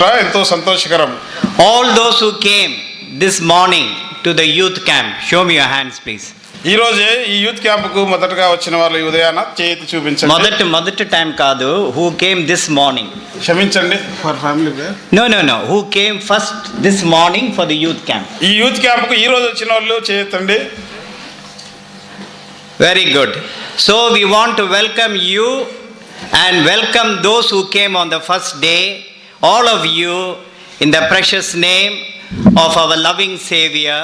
చూచుట ఎంతో సంతోషకరం. All those who came this morning to the youth camp, show me your hands please. ఈ రోజే ఈ యూత్ క్యాంపుకు మొదటగా వచ్చిన వాళ్ళు ఈ ఉదయాన చేతి చూపించండి. మొదటి టైం కాదు, who came this morning. క్షమించండి, for family. No, who came first this morning for the youth camp. ఈ యూత్ క్యాంపుకు ఈ రోజు వచ్చిన వాళ్ళు చేయతండి. Very good. So we want to welcome you and welcome those who came on the first day, all of you, in the precious name of our loving Savior,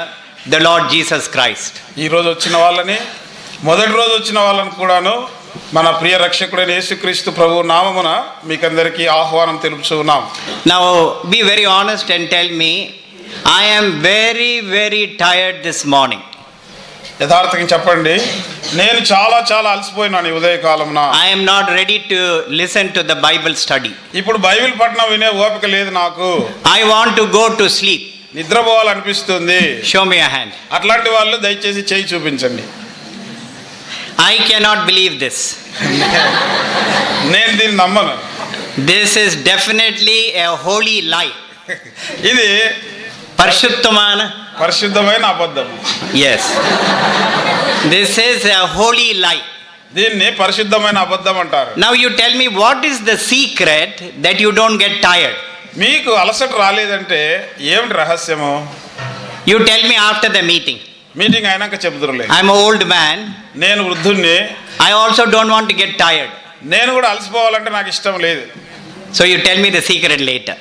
the Lord Jesus Christ. ఈ రోజు వచ్చిన వాళ్ళని, మొదటి రోజు వచ్చిన వాళ్ళని కూడాను మన ప్రియ రక్షకుడైన యేసుక్రీస్తు ప్రభువు నామమున మీకందరికీ ఆహ్వానం తెలుపుచున్నాం. Now be very honest and tell me, I am very, very tired this morning. యథార్థంగా చెప్పండి, నేను చాలా చాలా అలసిపోయినాను ఈ ఉదయకాలమున. I am not ready to listen to the Bible study. ఇప్పుడు బైబిల్ పఠనం వినే ఓపిక లేదు నాకు. I want to go to sleep. నిద్రపోవాలనిపిస్తుంది. Show me a hand. అట్లాంటి వాళ్ళు దయచేసి చేయి చూపించండి. I cannot believe this. నేను దీన్ని నమ్మను. This is definitely a holy lie. ఇది పరిశుద్ధమైన అబద్ధం. Yes. This is a holy lie. దీన్ని పరిశుద్ధమైన అబద్ధం అంటారు. Now you tell me, what is the secret that you don't get tired? మీకు అలసట రాలేదంటే ఏమిటి రహస్యము? You tell me after the meeting. Meeting అయినాక చెబుదురులే. I'm an old man. నేను వృద్ధుణ్ణి. I also don't want to get tired. నేను కూడా అలసిపోవాలంటే నాకు ఇష్టం లేదు. So you tell me the secret later.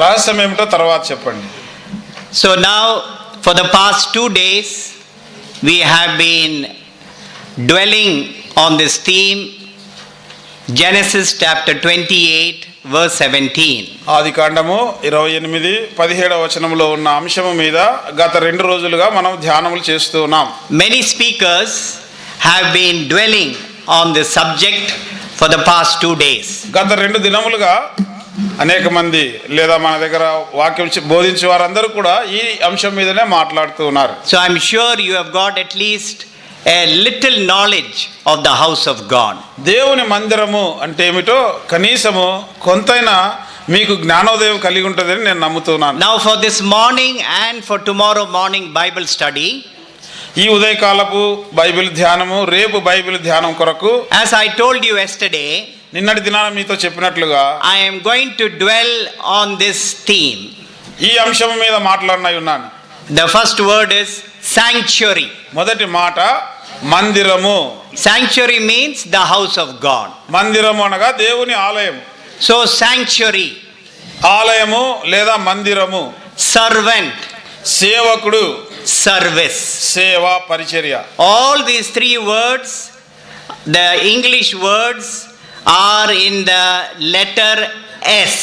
రహస్యం ఏమిటో తర్వాత చెప్పండి. So now for the past 2 days we have been dwelling on this theme, Genesis chapter 28 verse 17. ఆదికాండము 28-17 వచనంలో ఉన్న అంశము మీద గత 2 రోజులుగా మనం ధ్యానములు చేస్తూ ఉన్నాం. Many speakers have been dwelling on this subject for the past 2 days. గత 2 దినములుగా అనేక మంది లేదా మన దగ్గర వాక్యం బోధించే వారందరూ కూడా ఈ అంశం మీదనే మాట్లాడుతూ ఉన్నారు. So I'm sure you have got at least a little knowledge of the house of God. దేవుని మందిరము అంటే ఏమిటో కనీసము కొంతైనా మీకు జ్ఞానోదయం కలిగి ఉంటుందని నేను నమ్ముతున్నాను. Now for this morning and for tomorrow morning Bible study, ఈ ఉదయకాలపు బైబిల్ ధ్యానము, రేపు బైబిల్ ధ్యానం కొరకు, as I told you yesterday, నిన్నటి దినాన మీతో చెప్పినట్లుగా I am going to dwell on this theme. ఈ అంశం మీద మాట్లాడనై ఉన్నాను. The first word is sanctuary. మొదటి మాట మందిరము. Sanctuary means the house of God. మందిరము అనగా దేవుని ఆలయం. So sanctuary, ఆలయము లేదా మందిరము. servant, సేవకుడు, service. సేవ, పరిచర్య. All these 3 words, the English words, are in the letter S.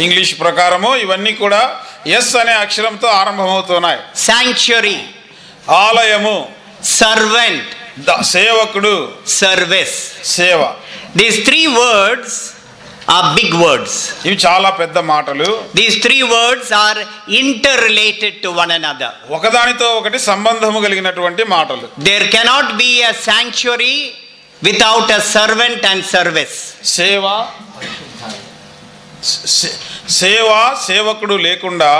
English ప్రకారము ఇవన్నీ కూడా ఎస్ అనే అక్షరంతో ఆరంభమవుతున్నాయి. Sanctuary, ఆలయము, servant, సేవకుడు, service. సేవ. These 3 words are big words. ఇవి చాలా పెద్ద మాటలు. These 3 words are interrelated to one another. ఒకదానితో ఒకటి సంబంధము కలిగినటువంటి మాటలు. There cannot be a sanctuary without a servant and service. సేవకుడు లేకుండా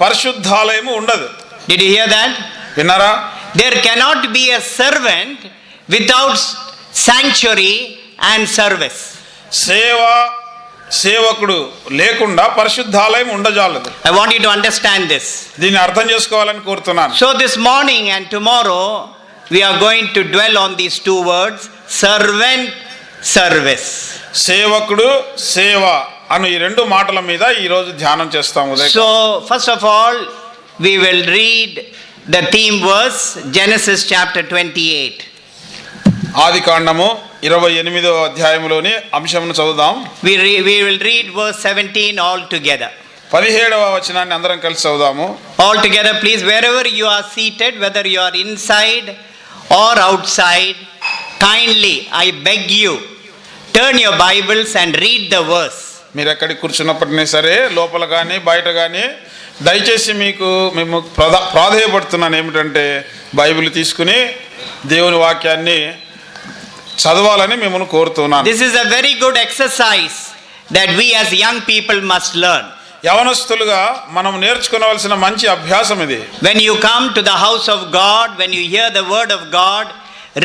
పరిశుద్ధాలయము ఉండదు. Did you hear that? విన్నారా? There cannot be a servant without sanctuary and service. సేవకుడు లేకుండా పరిశుద్ధాలయం ఉండజాలదు. I want you to understand this. దీన్ని అర్థం చేసుకోవాలని కోరుతున్నాను. So this morning and tomorrow we are going to dwell on these 2 words, servant, service. సేవకుడు, సేవ అను ఈ 2 మాటల మీద ఈ రోజు ధ్యానం చేస్తాము. So first of all we will read the theme verse, Genesis chapter 28. ఆదికాండము 28వ అధ్యాయములోని అంశమును చదువుదాం. We will read verse 17 all together. 17వ వచనాన్ని అందరం కలిసి చదువుదాము. All together please, wherever you are seated, whether you are inside or outside, kindly I beg you turn your Bibles and read the verse. మీరు ఎక్కడికి కూర్చున్నప్పటినీ సరే, లోపల కానీ బయట కానీ, దయచేసి మేము ప్రాధేయపడుతున్నాను ఏమిటంటే బైబిల్ తీసుకుని దేవుని వాక్యాన్ని చదవాలని మిమ్మల్ని కోరుతున్నాను. This is a very good exercise that we as young people must learn. యవనస్తులుగా మనం నేర్చుకోవలసిన మంచి అభ్యాసం ఇది. When you come to the house of God, when you hear the word of God,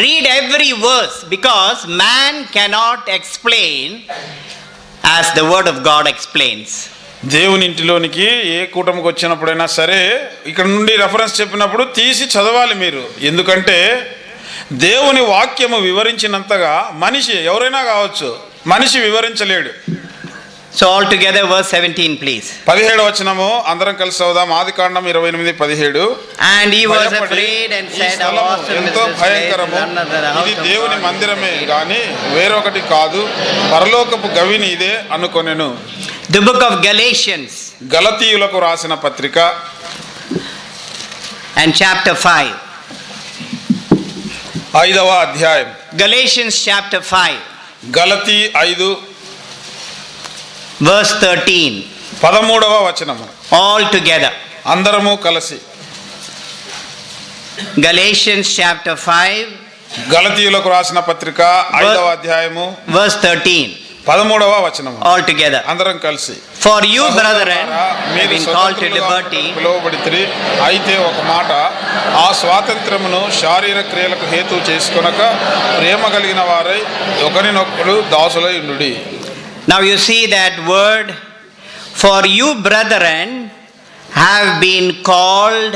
read every verse, because man cannot explain as the word of God explains. దేవుని ఇంటిలోనికి ఏ కూటమికి వచ్చినప్పుడైనా సరే ఇక్కడ నుండి రెఫరెన్స్ చెప్పినప్పుడు తీసి చదవాలి మీరు. ఎందుకంటే దేవుని వాక్యము వివరించినంతగా మనిషి ఎవరైనా కావచ్చు, మనిషి వివరించలేడు. So all together verse 17 please. 17వ వచనము అందరం కలిసి చదువుదాం. ఆదికాండం 28:17. And he was afraid and said, "How awesome is ఎంతో this place, భయంకరము, none other house ఇది of దేవుని God." మందిరమే గాని వేరొకటి కాదు, పరలోకపు గవిని ఇదే అనుకొనెను. The book of Galatians గలతీయులకు రాసిన పత్రిక and chapter 5. 5వ అధ్యాయం. Galatians chapter 5 గలతీ 5 verse 13. 13వ వచనము. All together. అందరము కలిసి. Galatians chapter 5 గలతీయులకు రాసిన పత్రిక 5వ అధ్యాయము verse 13. 13వ వచనము. All together. అందరం కలిసి. For you, brethren, have మీరు been called to liberty. పిలువబడితిరి. అయితే ఒక మాట, ఆ స్వాతంత్రమును శారీరక క్రియలకు హేతు చేసుకొనక ప్రేమ కలిగిన వారై ఒకరినొకడు దాసులై ఉండుడి. Now you see that word, for you, brethren, have been called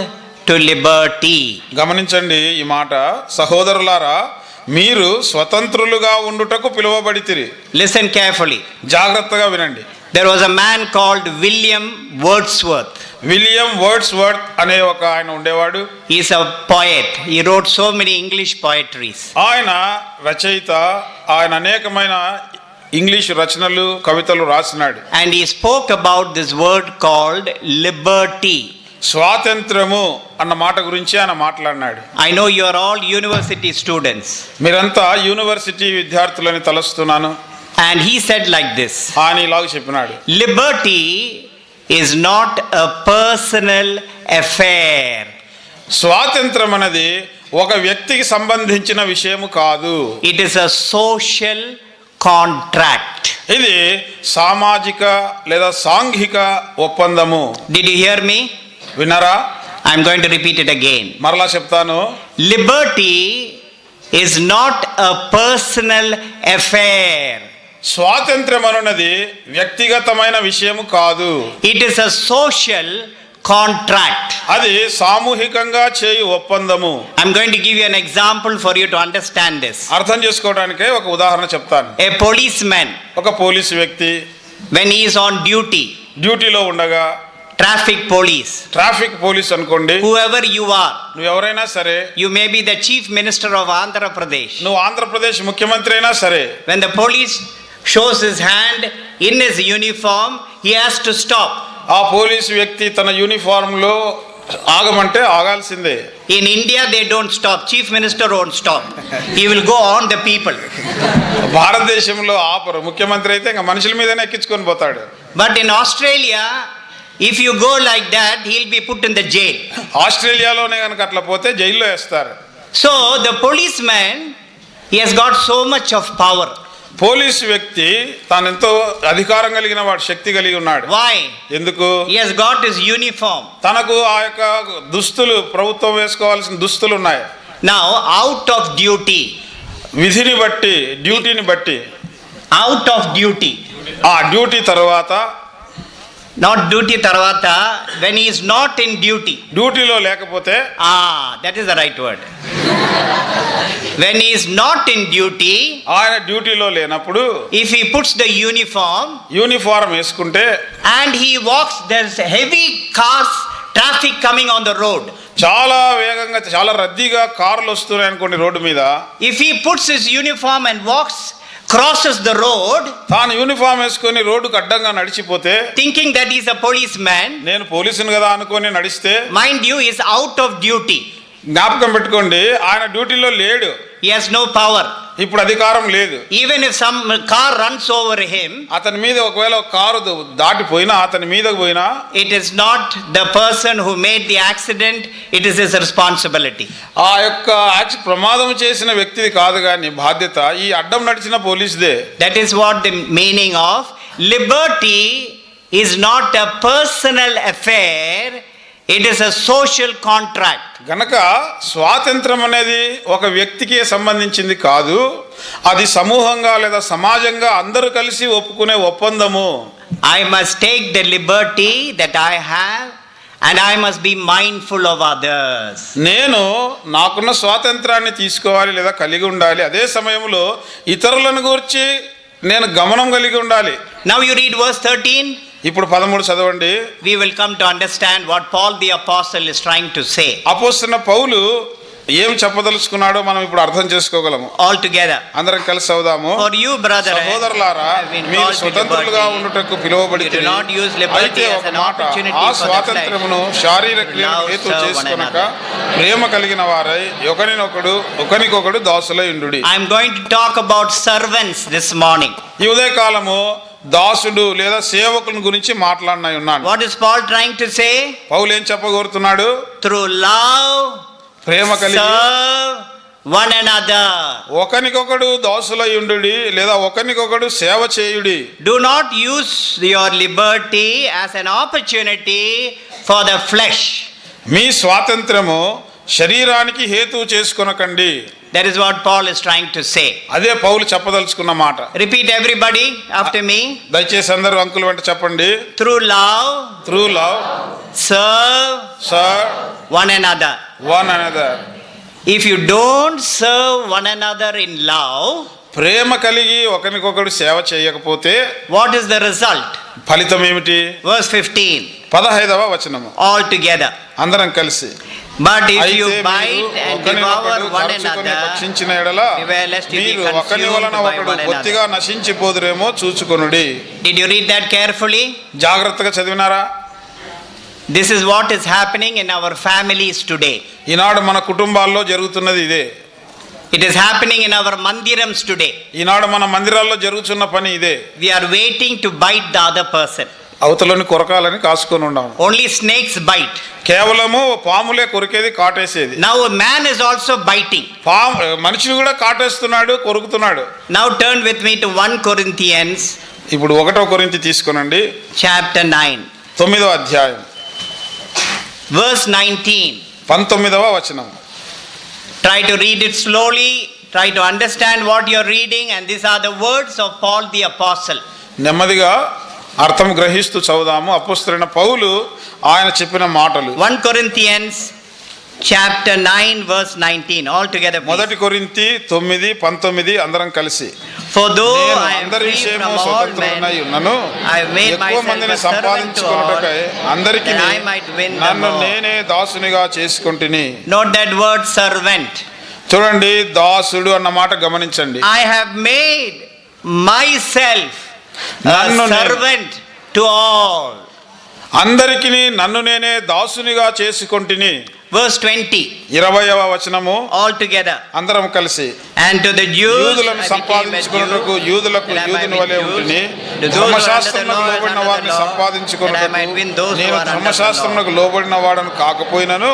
to liberty. గమనించండి ఈ మాట. సహోదరులారా, మీరు స్వతంత్రులుగా ఉండుటకు పిలువబడితిరి. Listen carefully. జాగ్రత్తగా వినండి. There was a man called William Wordsworth. William Wordsworth అనే ఒక ఆయన ఉండేవాడు. He is a poet. He wrote so many English poetries. ఆయన రచయిత. ఆయన అనేకమైన ఇంగ్లీష్ రచనలు, కవితలు రాసినాడు. And he spoke about this word called liberty. స్వాతంత్రము అన్న మాట గురించి ఆయన మాట్లాడినాడు. I know you are all university students. మీరంతా university విద్యార్థులని తలస్తున్నాను. And he said like this. ఆయన ఇలాగ చెప్పినాడు. Liberty is not a personal affair. స్వాతంత్రం అనేది ఒక వ్యక్తికి సంబంధించిన విషయము కాదు. It is a social contract. ఇది సామాజిక లేదా సాంఘిక ఒప్పందము. Did you hear me? విన్నారా? I'm going to repeat it again. మరలా చెప్తాను. Liberty is not a personal affair. స్వాతంత్రం అన్నది వ్యక్తిగతమైన విషయము కాదు. It is a social contract. అది సామూహికంగా చేయు ఒప్పందము. I'm going to give you an example for you to understand this. అర్థం చేసుకోవడానికే ఒక ఉదాహరణ చెప్తాను. A policeman, ఒక పోలీసు వ్యక్తి when he is on duty, డ్యూటీలో ఉండగా, traffic police, ట్రాఫిక్ పోలీస్ అనుకోండి, whoever you are, నువ్వు ఎవరైనా సరే, you may be the chief minister of Andhra Pradesh. నువ్వు ఆంధ్రప్రదేశ్ ముఖ్యమంత్రి అయినా సరే, When the police shows his hand in his uniform, he has to stop. ఆ పోలీసు వ్యక్తి తన యూనిఫామ్ లో ఆగమంటే ఆగాల్సిందే. In India they don't stop. Chief minister won't stop. He will go on the people. భారతదేశంలో ఆపరు. ముఖ్యమంత్రి అయితే ఇంకా మనుషుల మీదనే ఎక్కించుకొని పోతాడు. But in Australia, if you go like that, he'll be put in the jail. ఆస్ట్రేలియాలోనే కనుక అట్లా పోతే జైల్లో వేస్తారు. So the policeman, he has got so much of power. Police వ్యక్తి తానెంతో అధికారం కలిగిన వాడు, శక్తి కలిగి ఉన్నాడు. Why? ఎందుకు? He has got his uniform. తనకు ఆ యొక్క దుస్తులు, ప్రభుత్వం వేసుకోవాల్సిన దుస్తులు ఉన్నాయి. Now out of duty, విధిని బట్టి, డ్యూటీని బట్టి, out of duty, ఆ డ్యూటీ తర్వాత, not duty tarvata, when he is not in duty, డ్యూటీలో లేకపోతే, that is the right word. When he is not in duty, ఆయన డ్యూటీలో లేనప్పుడు, if he puts the uniform uniform వేసుకుంటే, and he walks, there's heavy cars, traffic coming on the road. చాలా వేగంగా, చాలా రద్దీగా కార్లు వస్తున్నాయి అనుకోండి రోడ్డు మీద. If he puts his uniform and walks, crosses the road, తాను యూనిఫామ్ వేసుకొని రోడ్డుకు అడ్డంగా నడిచిపోతే, thinking that he's a policeman, నేను పోలీసుని కదా అనుకొని నడిస్తే, mind you, is out of duty. జ్ఞాపకం పెట్టుకోండి, ఆయన డ్యూటీలో లేడు. He has no power. ఇప్పుడు అధికారం లేదు. Even if some car runs over him, అతని మీద ఒకవేళ ఒక కారు దాటిపోయినా, అతని మీదకు పోయినా, it is not the person who made the accident, it is his responsibility. ఆ యొక్క ప్రమాదం చేసిన వ్యక్తిది కాదు కానీ బాధ్యత ఈ అడ్డం నడిచిన పోలీసుదే. That is what the meaning of liberty is not a personal affair, it is a social contract. గనక స్వాతంత్రం అనేది ఒక వ్యక్తికి సంబంధించింది కాదు, అది సమూహంగా లేదా సమాజంగా అందరూ కలిసి ఒప్పుకునే ఒప్పందము. I must take the liberty that I have and I must be mindful of others. నేను నాకున్న స్వాతంత్రాన్ని తీసుకోవాలి లేదా కలిగి ఉండాలి, అదే సమయంలో ఇతరులను గురించి నేను గమనం కలిగి ఉండాలి. Now you read verse 13. ఇప్పుడు 13 చదవండి. We will come to understand what Paul the apostle is trying to say. అపోస్తలుడైన పౌలు ఏం చెప్పదలుచుకున్నాడో మనం ఇప్పుడు అర్థం చేసుకోగలము. All together. అందరం కలిసి చదువుదాము. For you, brethren, సహోదరులారా, have been మీరు called to స్వతంత్రులుగా liberty. ఉండుటకు పిలువబడితే, You do not use liberty అయితే as ఒక an మాట, opportunity ఆ for the స్వాతంత్రమును శారీరక క్రియలకు హేతు serve one చేసుకొనక another. ప్రేమ కలిగిన వారై ఒకరికొకడు దాసులై ఉండుడి. I am going to talk about servants this morning. ఈ ఉదయకాలము దాసుడు లేదా సేవకుని గురించి మాట్లాడినై ఉన్నాను. What is Paul trying to say? పౌలు ఏం చెప్పగోరుతున్నాడు? Through love, ప్రేమ కలిగి serve one another. ఒకరికొకడు దాసులై ఉండుడి లేదా ఒకరికొకడు సేవ చేయుడి. Do not use your liberty as an opportunity for the flesh. మీ స్వాతంత్రము శరీరానికి హేతువు చేసుకొనకండి. That is what Paul is trying to say. అదే పౌలు చెప్పదలుచుకున్న మాట. Repeat everybody after me. దయచేసి అందరూ అంకుల్ వెంట చెప్పండి. Through love, serve one another. One another. If you don't serve one another in love, ప్రేమ కలిగి ఒకరికొకడు సేవ చేయకపోతే what is the result? ఫలితం ఏమిటి? Verse 15. 15వ వచనము. All together. అందరం కలిసి. But if you అయితే bite and devour one another, భక్షించిన ఎడల beware lest you be మీరు ఒకని consumed వలన by ఒకడు one బొత్తిగా another. నశించిపోదురేమో చూచుకొనుడి. Did you read that carefully? జాగ్రత్తగా చదివినారా? This is what is happening in our families today. ఈనాడు మన కుటుంబాల్లో జరుగుతున్నది ఇదే. It is happening in our mandirams today. ఈనాడు మన మందిరాల్లో జరుగుతున్న పని ఇదే. We are waiting to bite the other person. అవతలని కొరకాలని కాసుకొని ఉన్నాము. Only snakes bite. కేవలము పాములే కొరికేది, కాటేసేది. Now a man is also biting. మనిషిని కూడా కాటేస్తున్నాడు, కొరుకుతున్నాడు. Now turn with me to 1 Corinthians. ఇప్పుడు 1 కొరింథీ తీసుకొనండి. Chapter 9. 9వ అధ్యాయం. Verse 19. 19వ వచనం. Try to read it slowly. Try to understand what you are reading. And these are the words of Paul the apostle. నెమ్మదిగా అర్థం గ్రహిస్తూ చదువుదాము. అపోస్తలుడైన పౌలు ఆయన చెప్పిన మాటలు. 1 Corinthians chapter 9 verse 19. All together, please. 1 కొరింథీ 9:19 అందరం కలిసి. For though నేను I am అందరి free విషయము from all men, స్వతంత్రుడనై ఉన్నను, I have made ఎక్కువ myself మందిని a servant to all, సంపాదించుకొనుటకై అందరికి that I might win them నన్ను all. నేనే దాసునిగా చేసుకొంటిని. Note that word servant. చూడండి, దాసుడు అన్న మాట గమనించండి. I have made myself a నన్ను నేను- servant to all. అందరికి నన్ను నేనే దాసునిగా చేసుకొంటిని. Verse 20. 20వ వచనము. All together. అందరం కలిసి. And to the Jews యూదులను I became a సంపాదించుకొనుటకు Jew, యూదులకు that I might యూదుని win వలె Jews. ఉంటిని. To those who are under the ధర్మశాస్త్రమునకు law, లోబడిన under వారిని the law, సంపాదించుకొనుటకు that I might win those who నేను are under the ధర్మశాస్త్రమునకు లోబడిన వాడను కాకపోయినను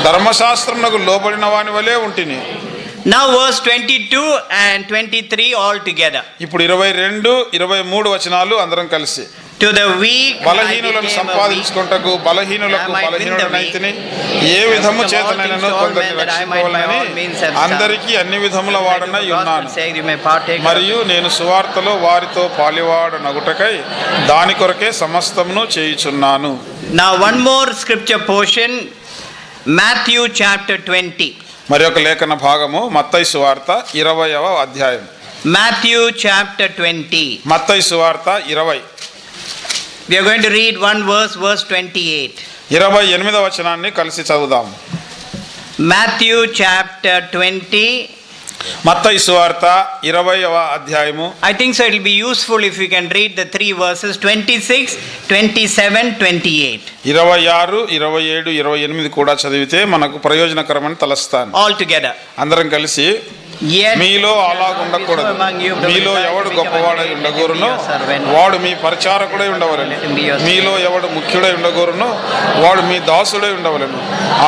ధర్మశాస్త్రమునకు లోబడిన వాని వలె ఉంటిని. Now verse 22 and 23 all together. ఇప్పుడు 22, 23 వచనాలు అందరం కలిసి. To the weak I బలహీనులను became a weak. సంపాదించుకొనుటకు బలహీనులకు బలహీనుడనైతిని. ఏ విధము చేతనైనను కొందరిని రక్షించుకోవాలని అందరికీ అన్ని విధముల వాడనై ఉన్నాను. మరియు నేను సువార్తలో వారితో పాలివాడనగుటకై దాని కొరకే సమస్తమును చేయుచున్నాను. Now one more scripture portion, Matthew chapter 20. మరి ఒక లేఖన భాగము మత్తయి సువార్త 20వ అధ్యాయం. Matthew chapter 20. మత్తయి సువార్త 20. We are going to read one verse, verse 28. 28వ వచనాన్ని కలిసి చదువుదాం. Matthew chapter 20. మత్తయి సువార్త 20వ అధ్యాయము. I think so it will be useful if you can read the 3 verses 26, 27, 28. 26, 27, 28 కూడా చదివితే మనకు ప్రయోజనకరమని తలస్తాను. All together. అందరం కలిసి. Yet మీలో అలాగుండకూడదు. మీలో ఎవడు గొప్పవాడై ఉండగోరునో వాడు మీ పరిచారకుడై ఉండవలెను. మీలో ఎవడు ముఖ్యుడై ఉండగోరునో వాడు మీ దాసుడై ఉండవలెను.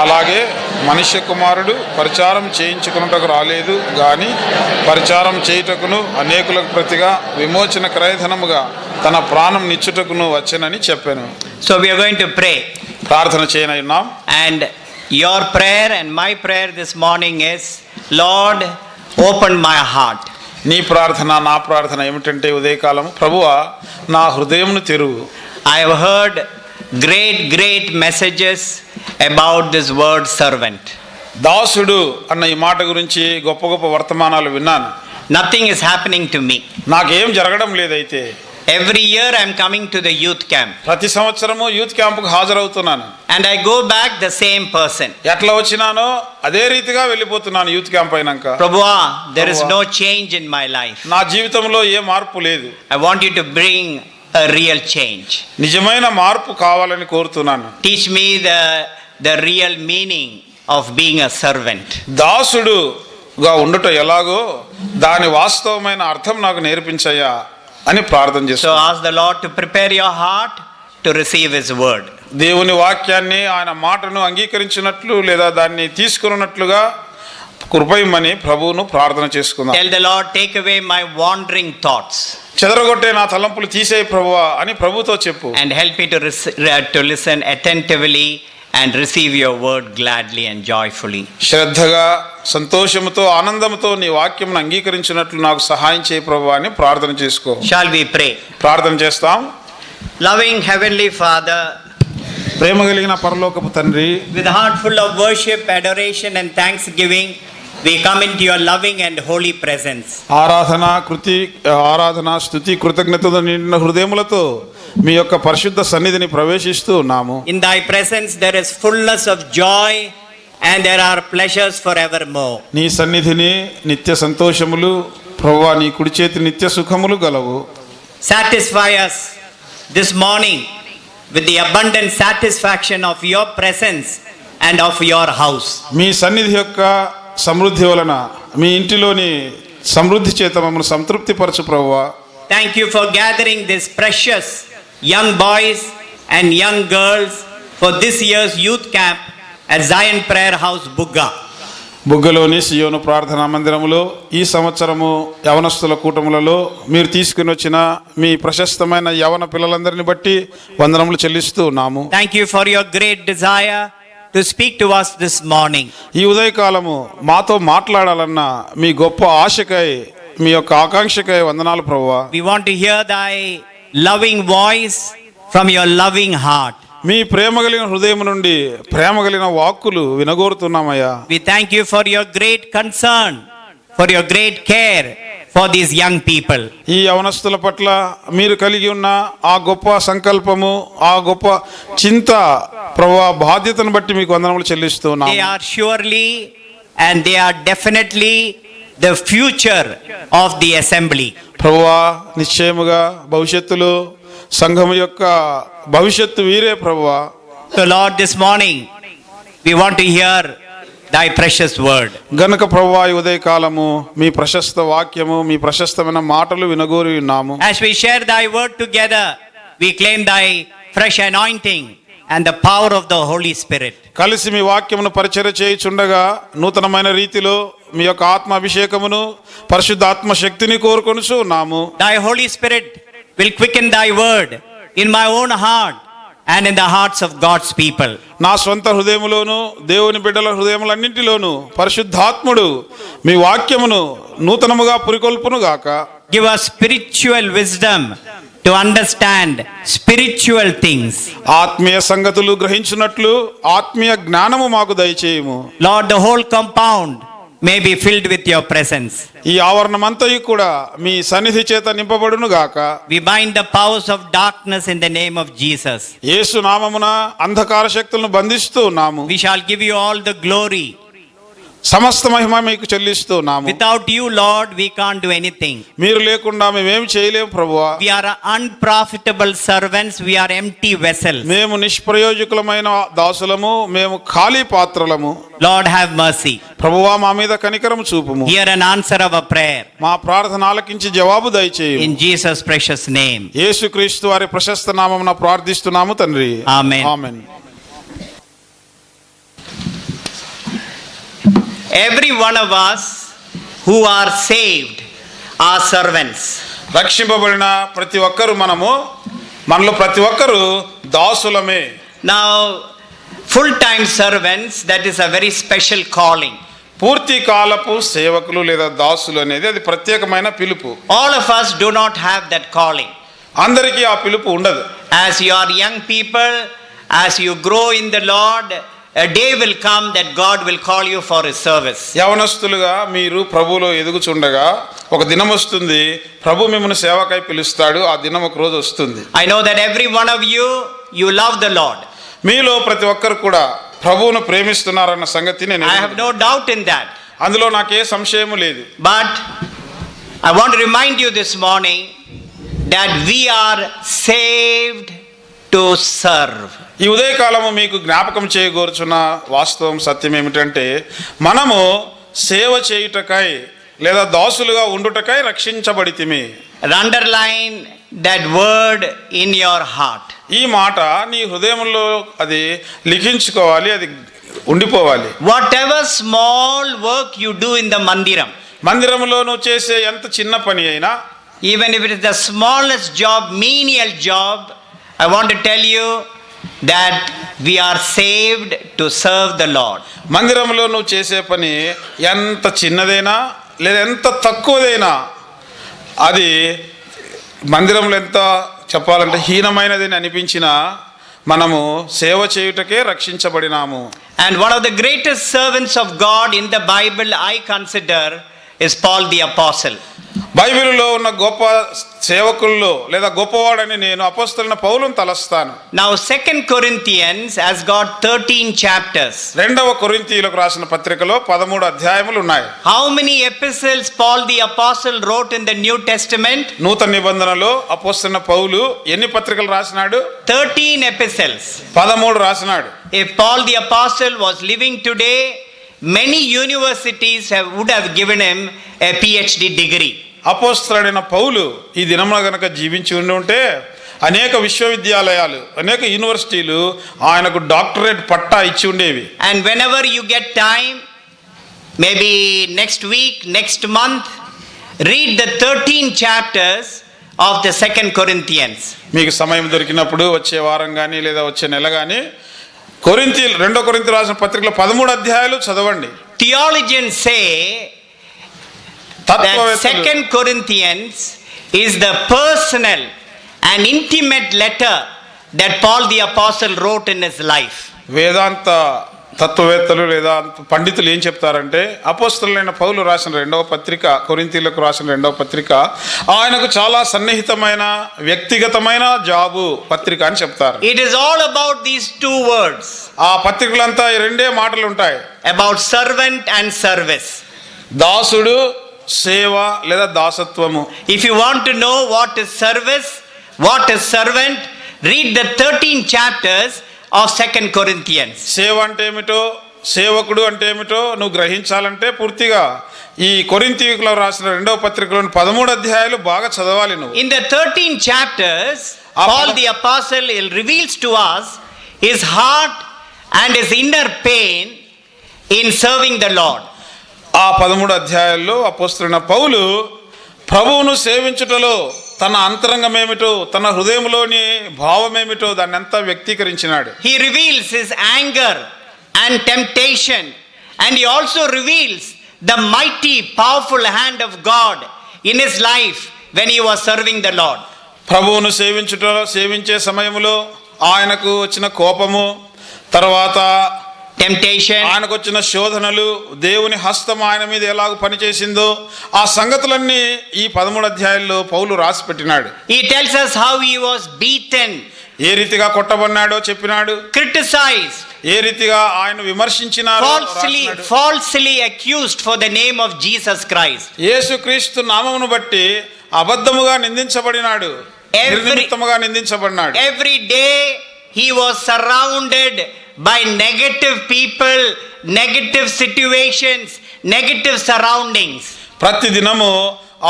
అలాగే మనుష్య కుమారుడు పరిచారం చేయించుకున్నటకు రాలేదు గాని పరిచారం చేయుటకును అనేకులకు ప్రతిగా విమోచన క్రయధనముగా తన ప్రాణం నిచ్చుటకును వచ్చెనని చెప్పాను. So we are going to pray. ప్రార్థన చేయనున్నాం. And your prayer and my prayer this morning is, Lord, open my heart. నీ ప్రార్థన నా ప్రార్థన ఏమిటంటే ఉదయకాలం, ప్రభువా నా హృదయంను తెరువు. I have heard great messages about this word servant. దాసుడు అన్న ఈ మాట గురించి గొప్ప వర్తమానాలు విన్నాను. Nothing is happening to me. నాకేం జరగడం లేదైతే. Every year I am coming to the youth camp. ప్రతి సంవత్సరము youth క్యాంపుకు హాజరవుతున్నాను. And I go back the same person. ఎట్లా వచ్చినానో అదే రీతిగా వెళ్ళిపోతున్నాను యూత్ క్యాంప్ అయినాక. Prabhuva, there is no change in my life. నా జీవితంలో ఏ మార్పు లేదు. I want you to bring a real change. నిజమైన మార్పు కావాలని కోరుతున్నాను. Teach me the real meaning of being a servant. దాసుడుగా ఉండుట ఎలాగో దాని వాస్తవమైన అర్థం నాకు నేర్పించయ్యా అని ప్రార్థన So చేస్తాను. ask the Lord to prepare your heart to receive His word. దేవుని వాక్యాన్ని ఆయన మాటను అంగీకరించినట్లు లేదా దాన్ని తీసుకున్నట్లుగా కృపయమని ప్రభువును ప్రార్థన చేసుకుందాం. Tell the Lord, take away my wandering thoughts చెదరగొట్టే నా తలంపులు తీసేయి ప్రభువా అని ప్రభుతో చెప్పు. and help me to listen attentively and receive your word gladly and joyfully. శ్రద్ధగా సంతోషముతో ఆనందంతో నీ వాక్యం అంగీకరించినట్లు నాకు సహాయం చేయి ప్రభువా అని ప్రార్థన చేసుకో. Shall we pray? ప్రార్థన చేస్తాం. Loving Heavenly Father, ప్రేమ కలిగిన పరలోకపు తండ్రి, with a heart full of worship, adoration and thanksgiving, we come into your loving and holy presence. ఆరాధన స్తుతి కృతజ్ఞతతో నిండిన హృదయములతో మీ యొక్క పరిశుద్ధ సన్నిధిని ప్రవేశిస్తూ ఉన్నాము. In thy presence there is fullness of joy and there are pleasures forevermore. నీ సన్నిధిని నిత్య సంతోషములు ప్రభువా, నీ కుడి చేతి నిత్య సుఖములు గలవు. Satisfy us this morning with the abundant satisfaction of your presence and of your house. మీ సన్నిధి యొక్క సమృద్ధి వలన మీ ఇంటిలోని సమృద్ధి చేత మమ్మల్ని సంతృప్తిపరచు ప్రభువా. Thank you for gathering these precious young boys and young girls for this year's youth camp at Zion Prayer House, Bugga. బుగ్గలోని సియోను ప్రార్థనా మందిరములో ఈ సంవత్సరము యవనస్తుల కూటములలో మీరు తీసుకుని వచ్చిన మీ ప్రశస్తమైన యవన పిల్లలందరిని బట్టి వందనములు చెల్లిస్తూ ఉన్నాము. Thank you for your great desire to speak to us this morning. ఈ ఉదయకాలము మాతో మాట్లాడాలన్న మీ గొప్ప ఆశకై, మీ యొక్క ఆకాంక్షకై వందనాలు ప్రభువా. We want to hear thy loving voice from your loving heart. మీ ప్రేమ కలిగిన హృదయం నుండి ప్రేమ కలిగిన వాక్కులు వినగోరుతున్నామయ్యా. We thank you for your great concern, for your great care for these young people. ఈ యవనస్తుల పట్ల మీరు కలిగి ఉన్న ఆ గొప్ప సంకల్పము, ఆ గొప్ప చింత ప్రభువా, బాధ్యతను బట్టి మీకు వందనములు చెల్లిస్తున్నాము. They are surely and they are definitely the future of the assembly. ప్రభువా, నిశ్చయముగా భవిష్యత్తులో సంఘము యొక్క భవిష్యత్తు వీరే ప్రభువా. So Lord, this morning we want to hear thy precious word. గనుక ప్రభువా, ఈ ఉదయకాలము మీ ప్రశస్త వాక్యము, మీ ప్రశస్తమైన మాటలు వినగోరి ఉన్నాము. As we share thy word together, we claim thy fresh anointing and the power of the Holy Spirit. కలిసి మీ వాక్యమును పరిచర్య చేయుచుండగా నూతనమైన రీతిలో మీ యొక్క ఆత్మాభిషేకమును పరిశుద్ధాత్మ శక్తిని కోరుకొనుచు ఉన్నాము. Thy Holy Spirit will quicken thy word in my own heart and in the hearts of God's people. నా స్వంత హృదయములోను దేవుని బిడ్డల హృదయములన్నింటిలోను పరిశుద్ధాత్ముడు మీ వాక్యమును నూతనముగా పురికొల్పును గాక. Give us spiritual wisdom to understand spiritual things. ఆత్మీయ సంగతులు గ్రహించున్నట్లు ఆత్మీయ జ్ఞానము మాకు దయచేయము. Lord, the whole compound may be filled with your presence. ఈ ఆవరణమంతయు కూడా మీ సన్నిధి చేత నింపబడును గాక. We bind the powers of darkness in the name of Jesus. యేసు నామమున అంధకార శక్తులను బంధిస్తూ ఉన్నాము. We shall give you all the glory. సమస్త మహిమ మీకు చెల్లిస్తూ ఉన్నాము. Without you, Lord, we can't do anything. మీరు లేకుండా మేమేం చేయలేము ప్రభువా. We are unprofitable servants. We are empty vessels. మేము నిష్ప్రయోజకులమైన దాసులము, మేము ఖాళీ పాత్రలము. Lord, have mercy. ప్రభువా, మా మీద కనికరము చూపుము. Hear an answer of a prayer. మా ప్రార్థన ఆలకించి జవాబు దయచేయు. In Jesus' precious name. యేసుక్రీస్తు వారి ప్రశస్త నామమున ప్రార్థిస్తున్నాము తండ్రి. Amen. Amen. Every one of us who are saved are servants. రక్షింపబడిన ప్రతి ఒక్కరు మనలో ప్రతి ఒక్కరు దాసులమే. Now, full-time servants, that is a very special calling. పూర్తి కాలపు సేవకులు లేదా దాసులు అనేది అది ప్రత్యేకమైన పిలుపు. All of us do not have that calling. అందరికీ ఆ పిలుపు ఉండదు. As you are young people, as you grow in the Lord, a day will come that God will call you for His service. యవనస్తులుగా మీరు ప్రభువులో ఎదుగుచుండగా ఒక దినం వస్తుంది, ప్రభు మిమ్మల్ని సేవకై పిలుస్తాడు. ఆ దినం ఒక రోజు వస్తుంది. I know that every one of you love the Lord. మీలో ప్రతి ఒక్కరు కూడా ప్రభువును ప్రేమిస్తున్నారన్న సంగతి నేను I have no doubt in that. అందులో నాకే సంశయము లేదు. But I want to remind you this morning that we are saved to serve. ఈ ఉదయకాలము మీకు జ్ఞాపకం చేయగోరుచున్న వాస్తవం సత్యం ఏమిటంటే, మనము సేవ చేయుటకై లేదా దాసులుగా ఉండుటకై రక్షించబడితిమి. And underline that word in your heart. ఈ మాట నీ హృదయంలో అది లిఖించుకోవాలి, అది ఉండిపోవాలి. Whatever small work you do in the mandiram, మందిరంలో నువ్వు చేసే ఎంత చిన్న పని అయినా, even if it is the smallest job, menial job, I want to tell you that we are saved to serve the Lord. మందిరంలో నువ్వు చేసే పని ఎంత చిన్నదైనా లేదా ఎంత తక్కువదైనా, అది మందిరంలో ఎంత చెప్పాలంటే హీనమైనది అనిపించినా మనము సేవ చేయుటకే రక్షించబడినాము. And one of the greatest servants of God in the Bible I consider is Paul the Apostle. బైబిల్లో ఉన్న గొప్ప సేవకుల్లో లేదా గొప్పవాడని నేను అపోస్తలుడైన పౌలును తలస్తాను. Now 2 Corinthians has got 13 chapters. రెండవ కొరింథీయులకు రాసిన పత్రికలో 13 అధ్యాయములు ఉన్నాయి. How many epistles Paul the Apostle wrote in the New Testament? నూతన నిబంధనలో అపోస్తలుడైన పౌలు ఎన్ని పత్రికలు రాసినాడు? 13 epistles. 13 రాసినాడు. If Paul the Apostle was living today, many universities would have given him a PhD degree. అపోస్తలుడైన పౌలు ఈ దినంలో గనక జీవించి ఉంటే అనేక విశ్వవిద్యాలయాలు, అనేక యూనివర్సిటీలు ఆయనకు డాక్టరేట్ పట్టా ఇచ్చి ఉండేవి. And whenever you get time, maybe next week, next month, read the 13 chapters of the 2 Corinthians. మీకు సమయం దొరికినప్పుడు వచ్చే వారం కానీ లేదా వచ్చే నెల కానీ రెండో కొరింథీ రాసిన పత్రికలో 13 అధ్యాయాలు చదవండి. Theologians say that 2 Corinthians is the personal and intimate letter that Paul the Apostle wrote in his life. వేదాంత తత్వవేత్తలు లేదా పండితులు ఏం చెప్తారంటే, అపోస్తలుడైన పౌలు రాసిన రెండవ పత్రిక, కొరింథీయులకు రాసిన రెండవ పత్రిక ఆయనకు చాలా సన్నిహితమైన వ్యక్తిగతమైన జాబు పత్రిక అని చెప్తారు. It is all about these two words. ఆ పత్రికలంతా ఈ రెండే మాటలు ఉంటాయి, about servant and service. దాసుడు, సేవ లేదా దాసత్వము. If you want to know what is service, what is servant, read the 13 chapters of 2 Corinthians. సేవ అంటే ఏమిటో, సేవకుడు అంటే ఏమిటో నువ్వు గ్రహించాలంటే పూర్తిగా ఈ కొరింథీయులకు రాసిన రెండవ పత్రికలోని 13 అధ్యాయాలు బాగా చదవాలి నువ్వు. In the 13 chapters, Paul the Apostle reveals to us his heart and his inner pain in serving the Lord. ఆ 13 అధ్యాయాల్లో అపోస్తలుడైన పౌలు ప్రభువును సేవించుటలో తన అంతరంగం ఏమిటో, తన హృదయంలోని భావం ఏమిటో దాన్ని అంతా వ్యక్తీకరించినాడు. He reveals his anger and temptation, and he also reveals the mighty powerful hand of God in his life when he was serving the Lord. ప్రభువును సేవించే సమయంలో ఆయనకు వచ్చిన కోపము, తర్వాత temptation, ఆయనకు వచ్చిన శోధనలు, దేవుని హస్తం ఆయన మీద ఎలాగ పనిచేసిందో ఆ సంగతులన్నీ ఈ 13 అధ్యాయాల్లో పౌలు రాసి పెట్టినాడు. He tells us how he was beaten, ఏ రీతిగా కొట్టబడినాడో చెప్పినాడు, criticized, ఏ రీతిగా ఆయన విమర్శించినారో, falsely accused for the name of Jesus Christ. యేసుక్రీస్తు నామమును బట్టి అబద్ధముగా నిందించబడినాడు, నిర్నిమిత్తముగా నిందించబడినాడు. Every day he was surrounded by negative people, negative situations, negative surroundings. ప్రతి దినము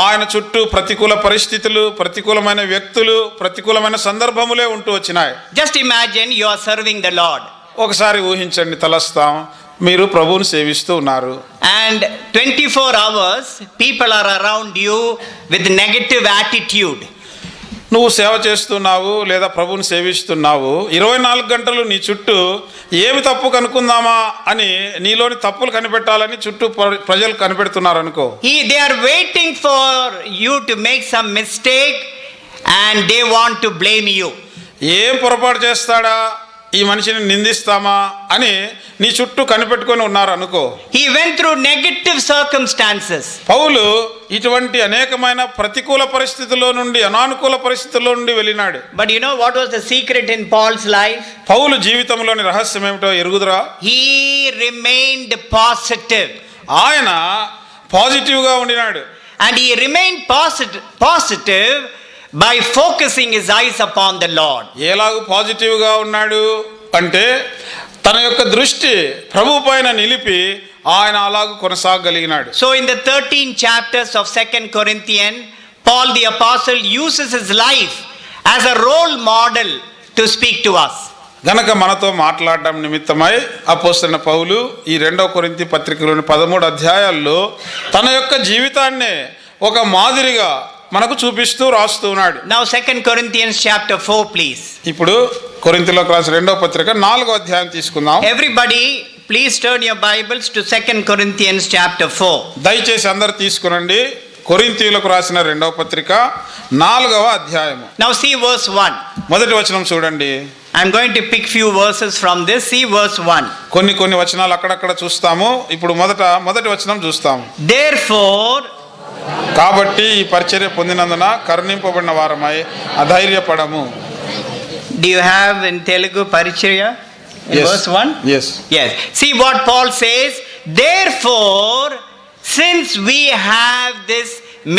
ఆయన చుట్టూ ప్రతికూల పరిస్థితులు, ప్రతికూలమైన వ్యక్తులు, ప్రతికూలమైన సందర్భములే ఉంటూ వచ్చినాయి. Just imagine you are serving the Lord. ఒకసారి ఊహించండి, తలస్తాం మీరు ప్రభువుని సేవిస్తూ ఉన్నారు. And 24 hours, people are around you with negative attitude. నువ్వు సేవ చేస్తున్నావు లేదా ప్రభువుని సేవిస్తున్నావు, 24 గంటలు నీ చుట్టూ ఏమి తప్పు కనుక్కుందామా అని నీలోని తప్పులు కనిపెట్టాలని చుట్టూ ప్రజలు కనిపెడుతున్నారు అనుకో. They are waiting for you to make some mistake and they want to blame you. ఏం పొరపాటు చేస్తాడా, ఈ మనిషిని నిందిస్తామా అని నీ చుట్టూ కనిపెట్టుకొని ఉన్నారు అనుకో. He went through negative circumstances. పౌలు ఇటువంటి అనేకమైన ప్రతికూల పరిస్థితుల్లో నుండి, అనానుకూల పరిస్థితుల్లో నుండి వెళ్ళినాడు. But you know what was the secret in Paul's life? పౌలు జీవితంలోని రహస్యం ఏమిటో ఎరుగుదురా? He remained positive. ఆయన పాజిటివ్గా ఉండినాడు. And he remained positive by focusing his eyes upon the Lord. ఎలాగూ పాజిటివ్గా ఉన్నాడు అంటే తన యొక్క దృష్టి ప్రభు పైన నిలిపి ఆయన అలాగూ కొనసాగలిగినాడు. So in the 13 chapters of 2 Corinthians, Paul the apostle uses his life as a role model to speak to us. గనక మనతో మాట్లాడడం నిమిత్తమై అపోస్తలుడైన పౌలు ఈ 2 కొరింథీ పత్రికలోని 13 అధ్యాయాల్లో తన యొక్క జీవితాన్ని ఒక మాదిరిగా మనకు చూపిస్తూ రాస్తూ ఉన్నాడు. Now 2 Corinthians chapter 4 please. ఇప్పుడు కొరింథీయులకు రాసిన 2వ పత్రిక 4వ అధ్యాయం తీసుకుందాం. Everybody please turn your Bibles to 2 Corinthians chapter 4. దయచేసి అందరూ తీసుకురండి కొరింథీయులకు రాసిన 2వ పత్రిక 4వ అధ్యాయము. Now see verse 1. మొదటి వచనం చూడండి. I'm going to pick few verses from this. See verse 1. కొన్ని వచనాలు అక్కడక్కడ చూస్తాము. ఇప్పుడు మొదటి వచనం చూస్తాము. Therefore, కాబట్టి ఈ పరిచర్య పొందినందున కరుణింపబడిన వారమై అధైర్యపడము. do you have in Telugu Paricharya? In Yes. verse 1? Yes. Yes. See what Paul says. Therefore, since we have this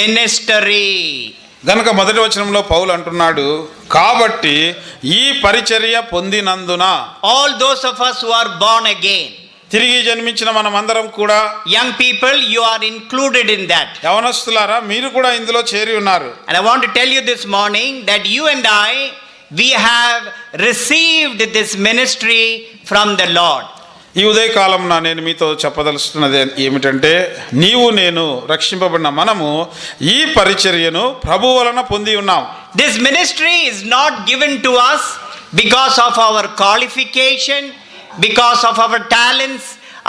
ministry. గనుక మొదటి వచనంలో పౌలు అంటున్నాడు, కాబట్టి ఈ పరిచర్య పొందినందున. All those of us who are born again. తిరిగి జన్మించిన మనమందరం కూడా, Young people, you are included in that. యవనస్తులారా మీరు కూడా ఇందులో చేరి ఉన్నారు. And I want to tell you this morning that you and I, we have received this ministry from the Lord. ఈ ఉదయకాలంన నేను మీతో చెప్పదలుచున్నది ఏమిటంటే, నీవు నేను రక్షింపబడిన మనము ఈ పరిచర్యను ప్రభు వలన పొంది ఉన్నాం. This ministry is not given to us because of our qualification, because of our talents,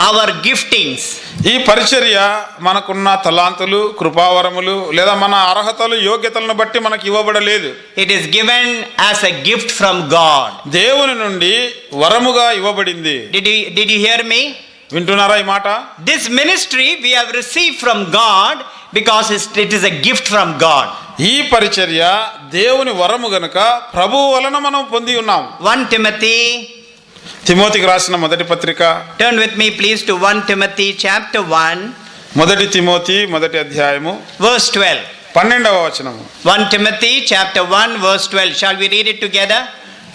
our giftings. ఈ పరిచర్య మనకున్న తలాంతులు, కృపావరములు లేదా మన అర్హతలు, యోగ్యతలను బట్టి మనకు ఇవ్వబడలేదు. It is given as a gift from God. దేవుని నుండి వరముగా ఇవ్వబడింది. Did you hear me? వింటున్నారా ఈ మాట? This ministry we have received from God because it is a gift from God. ఈ పరిచర్య దేవుని వరము గనుక ప్రభువు వలన మనం పొంది ఉన్నాం. 1 Timothy. తిమోతికి రాసిన మొదటి పత్రిక. Turn with me please to 1 Timothy chapter 1. మొదటి తిమోతి మొదటి అధ్యాయము verse 12. 12వ వచనము. 1 Timothy chapter 1 verse 12. Shall we read it together?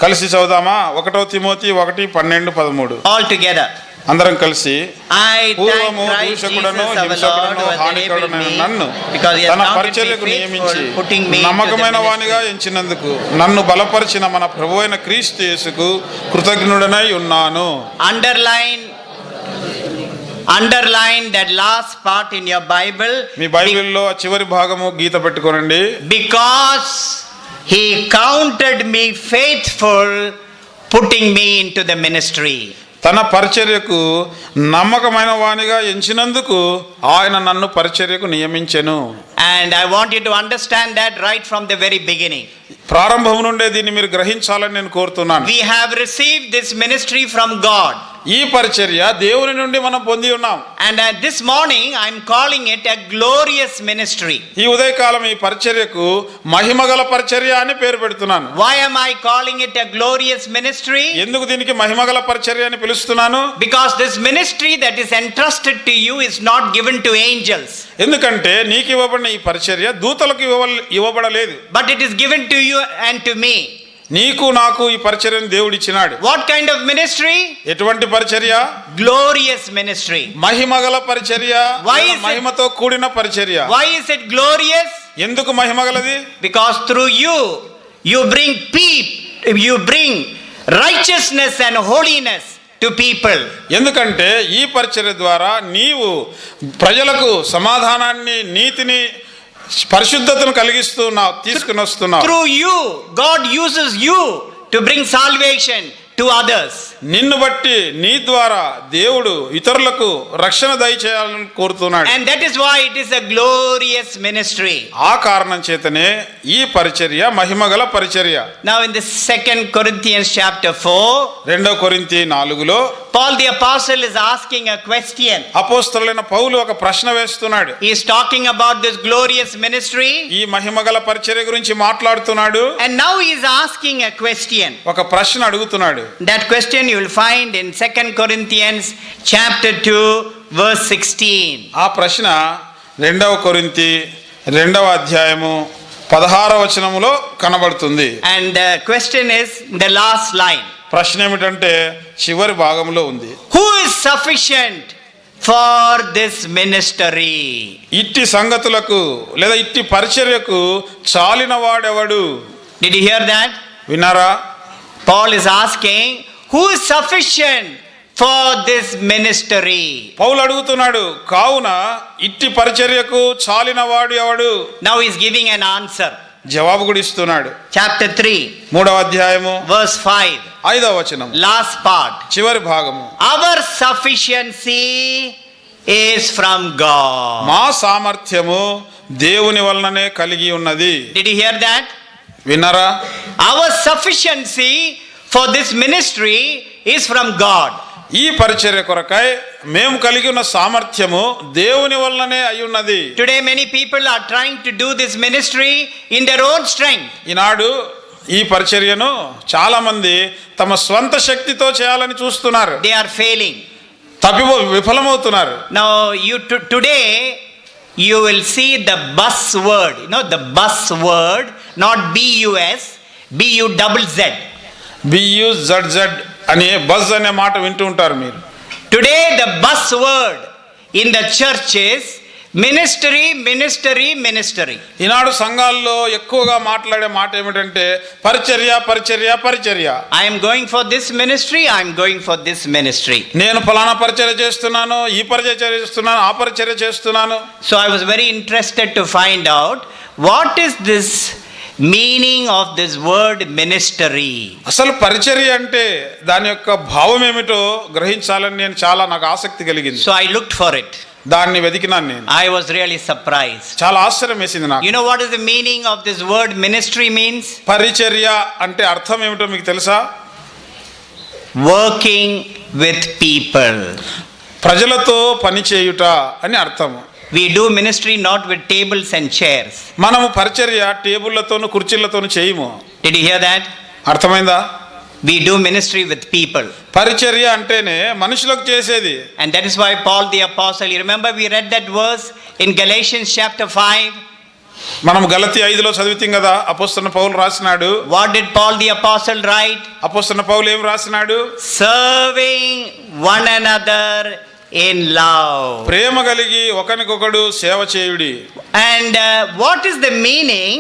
కలిసి చదువుదామా? 1 తిమోతి 1, 12, 13. All together. అందరం కలిసి, I పూర్వము thank Christ దూషకుడను Jesus our Lord హింసకుడను who has హానికరుడైన enabled me నన్ను because he has తన counted పరిచర్యకు me నియమించి faithful, putting me into the నమ్మకమైన ministry. వానిగా ఎంచినందుకు నన్ను బలపరిచిన మన ప్రభువైన క్రీస్తు యేసుకు కృతజ్ఞుడనై ఉన్నాను. Underline that last part in your Bible. మీ బైబిల్లో ఆ చివరి భాగము గీత పెట్టుకోనండి. Because he counted me faithful, putting me into the ministry. తన పరిచర్యకు నమ్మకమైన వానిగా ఎంచినందుకు ఆయన నన్ను పరిచర్యకు నియమించెను. And I want you to understand that right from the very beginning. ప్రారంభం నుండే దీన్ని మీరు గ్రహించాలని నేను కోరుతున్నాను. We have received this ministry from God. ఈ పరిచర్య దేవుని నుండి మనం పొంది ఉన్నాం. And this morning I am calling it a glorious ministry. ఈ ఉదయకాలం ఈ పరిచర్యకు మహిమగల పరిచర్య అని పేరు పెడుతున్నాను. Why am I calling it a glorious ministry? ఎందుకు దీనికి మహిమగల పరిచర్య అని పిలుస్తున్నాను? Because this ministry that is entrusted to you is not given to angels. ఎందుకంటే నీకు ఇవ్వబడిన ఈ పరిచర్య దూతలకు ఇవ్వబడలేదు. But it is given to you and to me. నీకు నాకు ఈ పరిచర్యను దేవుడు ఇచ్చినాడు. What kind of ministry? ఎటువంటి పరిచర్య? Glorious ministry. మహిమగల పరిచర్య. Why is it- మహిమతో కూడిన పరిచర్య. Why is it glorious? ఎందుకు మహిమగలది? Because through you bring peace, you bring righteousness and holiness to people. ఎందుకంటే ఈ పరిచర్య ద్వారా నీవు ప్రజలకు సమాధానాన్ని, నీతిని, పరిశుద్ధతను తీసుకుని వస్తున్నావు. Through you, God uses you to bring salvation to others. నిన్ను బట్టి నీ ద్వారా దేవుడు ఇతరులకు రక్షణ దయచేయాలని కోరుతున్నాడు. And that is why it is a glorious ministry. ఆ కారణం చేతనే ఈ పరిచర్య మహిమగల పరిచర్య. Now in the 2 Corinthians chapter 4, 2 కొరింథీ 4లో Paul the apostle is asking a question. అపోస్తలుడైన పౌలు ఒక ప్రశ్న వేస్తున్నాడు. He is talking about this glorious ministry. ఈ మహిమగల పరిచర్య గురించి మాట్లాడుతున్నాడు. And now he is asking a question. ఒక ప్రశ్న అడుగుతున్నాడు. That question you will find in 2 Corinthians chapter 2 verse 16. ఆ ప్రశ్న 2 కొరింథీ 2వ అధ్యాయము 16వ వచనములో కనబడుతుంది. And the question is the last line. ప్రశ్న ఏమిటంటే చివరి భాగంలో ఉంది. Who is sufficient for this ministry? ఇట్టి సంగతులకు లేదా ఇట్టి పరిచర్యకు చాలిన వాడెవడు? Did you hear that? విన్నారా? Paul is asking, who is sufficient for this ministry? పౌలు అడుగుతున్నాడు, కావున ఇట్టి పరిచర్యకు చాలిన వాడు ఎవడు? Now he is giving an answer. జవాబు కూడా ఇస్తున్నాడు. Chapter 3 3వ అధ్యాయము verse 5. 5వ వచనం Last part. చివరి భాగము. Our sufficiency is from God. మా సామర్థ్యము దేవుని వలననే కలిగి ఉన్నది. Did you hear that? విన్నారా? Our sufficiency for this ministry is from God. ఈ పరిచర్య కొరకై మేము కలిగి ఉన్న సామర్థ్యము దేవుని వలననే అయి ఉన్నది. Today many people are trying to do this ministry in their own strength. ఈనాడు ఈ పరిచర్యను చాలా మంది తమ స్వంత శక్తితో చేయాలని చూస్తున్నారు. They are failing. విఫలమవుతున్నారు. Now today you will see the bus word, the bus word, not BUS, BUZZ. BUZZ అనే బజ్ అనే మాట వింటూ ఉంటారు మీరు. Today the bus word in the church is ministry, ministry, ministry. ఈనాడు సంఘాల్లో ఎక్కువగా మాట్లాడే మాట ఏమిటంటే పరిచర్య, పరిచర్య, పరిచర్య. I am going for this ministry, I am going for this ministry. నేను ఫలానా పరిచర్య చేస్తున్నాను, ఈ పరిచర్య చేస్తున్నాను, ఆ పరిచర్య చేస్తున్నాను. So I was very interested to find out what is this meaning of this word ministry. అసలు పరిచర్య అంటే దాని యొక్క భావం ఏమిటో గ్రహించాలని నాకు ఆసక్తి కలిగింది. So I looked for it. దాన్ని వెతికినాను నేను. I was really surprised. చాలా ఆశ్చర్యం వేసింది నాకు. You know what is the meaning of this word ministry means? పరిచర్య అంటే అర్థం ఏమిటో మీకు తెలుసా? Working with people. ప్రజలతో పని చేయుట అని అర్థం. We do ministry not with tables and chairs. మనము పరిచర్య టేబుళ్లతోను కుర్చీలతోను చేయము. Did you hear that? అర్థమైందా? We do ministry with people. పరిచర్య అంటేనే మనుషులకు చేసేది. And that is why Paul the apostle, you remember we read that verse in Galatians chapter 5. మనం గలతీ 5లో చదివితాం కదా, అపోస్తలుడైన పౌలు రాసినాడు. What did Paul the apostle write? అపోస్తలుడైన పౌలు ఏం రాసినాడు? Serving one another in love. ప్రేమ కలిగి ఒకరికొకడు సేవ చేయుడి. And what is the meaning?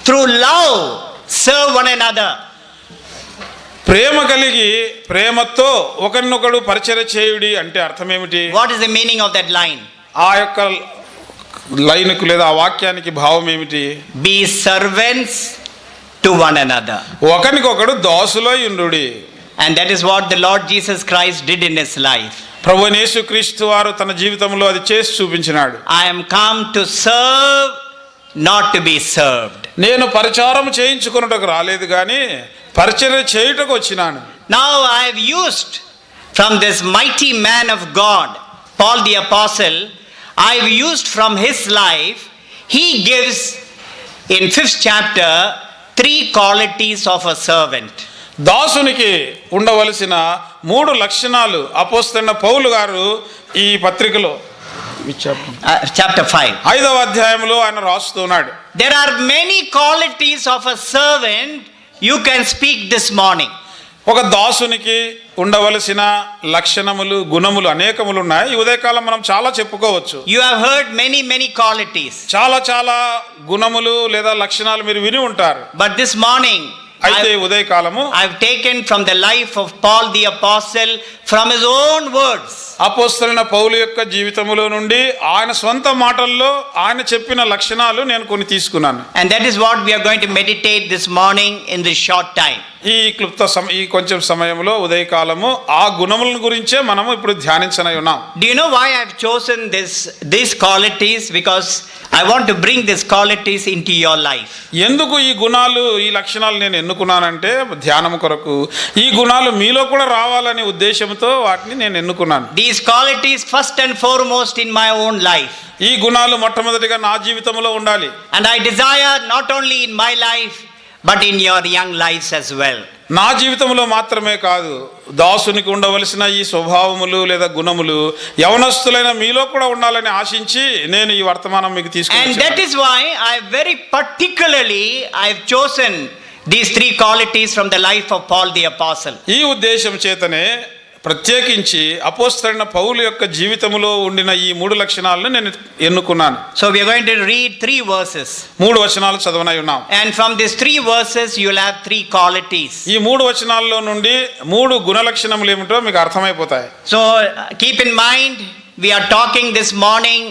Through love serve one another. ప్రేమ కలిగి ప్రేమతో ఒకరినొకడు పరిచర్య చేయుడి అంటే అర్థం ఏమిటి? What is the meaning of that line? ఆ యొక్క లైన్కు లేదా ఆ వాక్యానికి భావం ఏమిటి? Be servants to one another. ఒకరికొకడు దాసులై ఉండుడి. And that is what the Lord Jesus Christ did in his life. ప్రభువైన యేసుక్రీస్తు వారు తన జీవితంలో అది చేసి చూపించినాడు. I am come to serve, not to be served. నేను పరిచారం చేయించుకొనుటకు రాలేదు కానీ పరిచర్య చేయుటకు వచ్చినాను. Now I have used from this mighty man of God, Paul the apostle, I have used from his life. He gives in 5th chapter 3 qualities of a servant. దాసునికి ఉండవలసిన 3 లక్షణాలు అపోస్తలుడైన పౌలు గారు ఈ పత్రికలో Chapter 5. 5వ అధ్యాయంలో ఆయన రాస్తున్నాడు. There are many qualities of a servant you can speak this morning. ఒక దాసునికి ఉండవలసిన లక్షణములు, గుణములు అనేకములు ఉన్నాయి. ఈ ఉదయకాలం మనం చాలా చెప్పుకోవచ్చు. You have heard many qualities. చాలా గుణములు లేదా లక్షణాలు మీరు విని ఉంటారు. But this morning అయితే ఉదయకాలము I've taken from the life of Paul the apostle from his own words. అపోస్తలుడైన పౌలు యొక్క జీవితములో నుండి ఆయన స్వంత మాటల్లో ఆయన చెప్పిన లక్షణాలు నేను కొన్ని తీసుకున్నాను. And that is what we are going to meditate this morning in this short time. ఈ కొంచెం సమయంలో ఉదయకాలము ఆ గుణముల గురించే మనము ఇప్పుడు ధ్యానించనై ఉన్నాం. Do you know why I've chosen these qualities? Because I want to bring these qualities into your life. ఎందుకు ఈ గుణాలు ఈ లక్షణాలు నేను ఎన్నుకున్నానంటే ధ్యానం కొరకు ఈ గుణాలు మీలో కూడా రావాలనే ఉద్దేశంతో వాటిని నేను ఎన్నుకున్నాను. These qualities first and foremost in my own life. ఈ గుణాలు మొట్టమొదటిగా నా జీవితంలో ఉండాలి. And I desire not only in my life but in your young lives as well. నా జీవితంలో మాత్రమే కాదు, దాసునికి ఉండవలసిన ఈ స్వభావములు లేదా గుణములు యవనస్తులైన మీలో కూడా ఉండాలని ఆశించి నేను ఈ వర్తమానం మీకు And తీసుకున్నాను. that is why I've chosen these three qualities from the life of Paul the apostle. ఈ ఉద్దేశం చేతనే ప్రత్యేకించి అపోస్తలుడైన పౌలు యొక్క జీవితంలో ఉండిన ఈ మూడు లక్షణాలను నేను ఎన్నుకున్నాను. So we are going to read 3 verses. మూడు వచనాలు చదవనై ఉన్నాం. And from these 3 verses you will have 3 qualities. ఈ మూడు వచనాల్లో నుండి మూడు గుణ లక్షణములు ఏమిటో మీకు అర్థమైపోతాయి. So keep in mind, we are talking this morning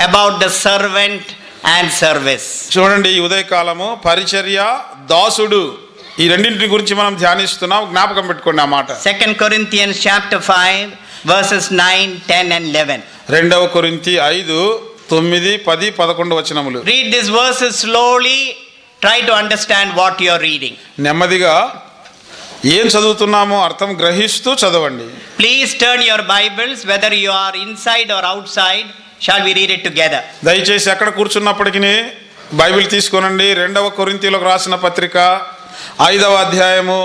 about the servant and service. చూడండి, ఈ ఉదయకాలము పరిచర్య, దాసుడు, ఈ రెండింటి గురించి మనం ధ్యానిస్తున్నాం. జ్ఞాపకం పెట్టుకోండి ఆ మాట. 2 Corinthians chapter 5 verses 9, 10 and 11. 2 కొరింథీ 5, 9, 10, 11 వచనములు. Read these verses slowly. Try to understand what you are reading. నెమ్మదిగా ఏం చదువుతున్నామో అర్థం గ్రహిస్తూ చదవండి. Please turn your Bibles, whether you are inside or outside. Shall we read it together? దయచేసి ఎక్కడ కూర్చున్నప్పటికీ బైబిల్ తీసుకోనండి. 2 కొరింథీలకు రాసిన పత్రిక 5వ అధ్యాయము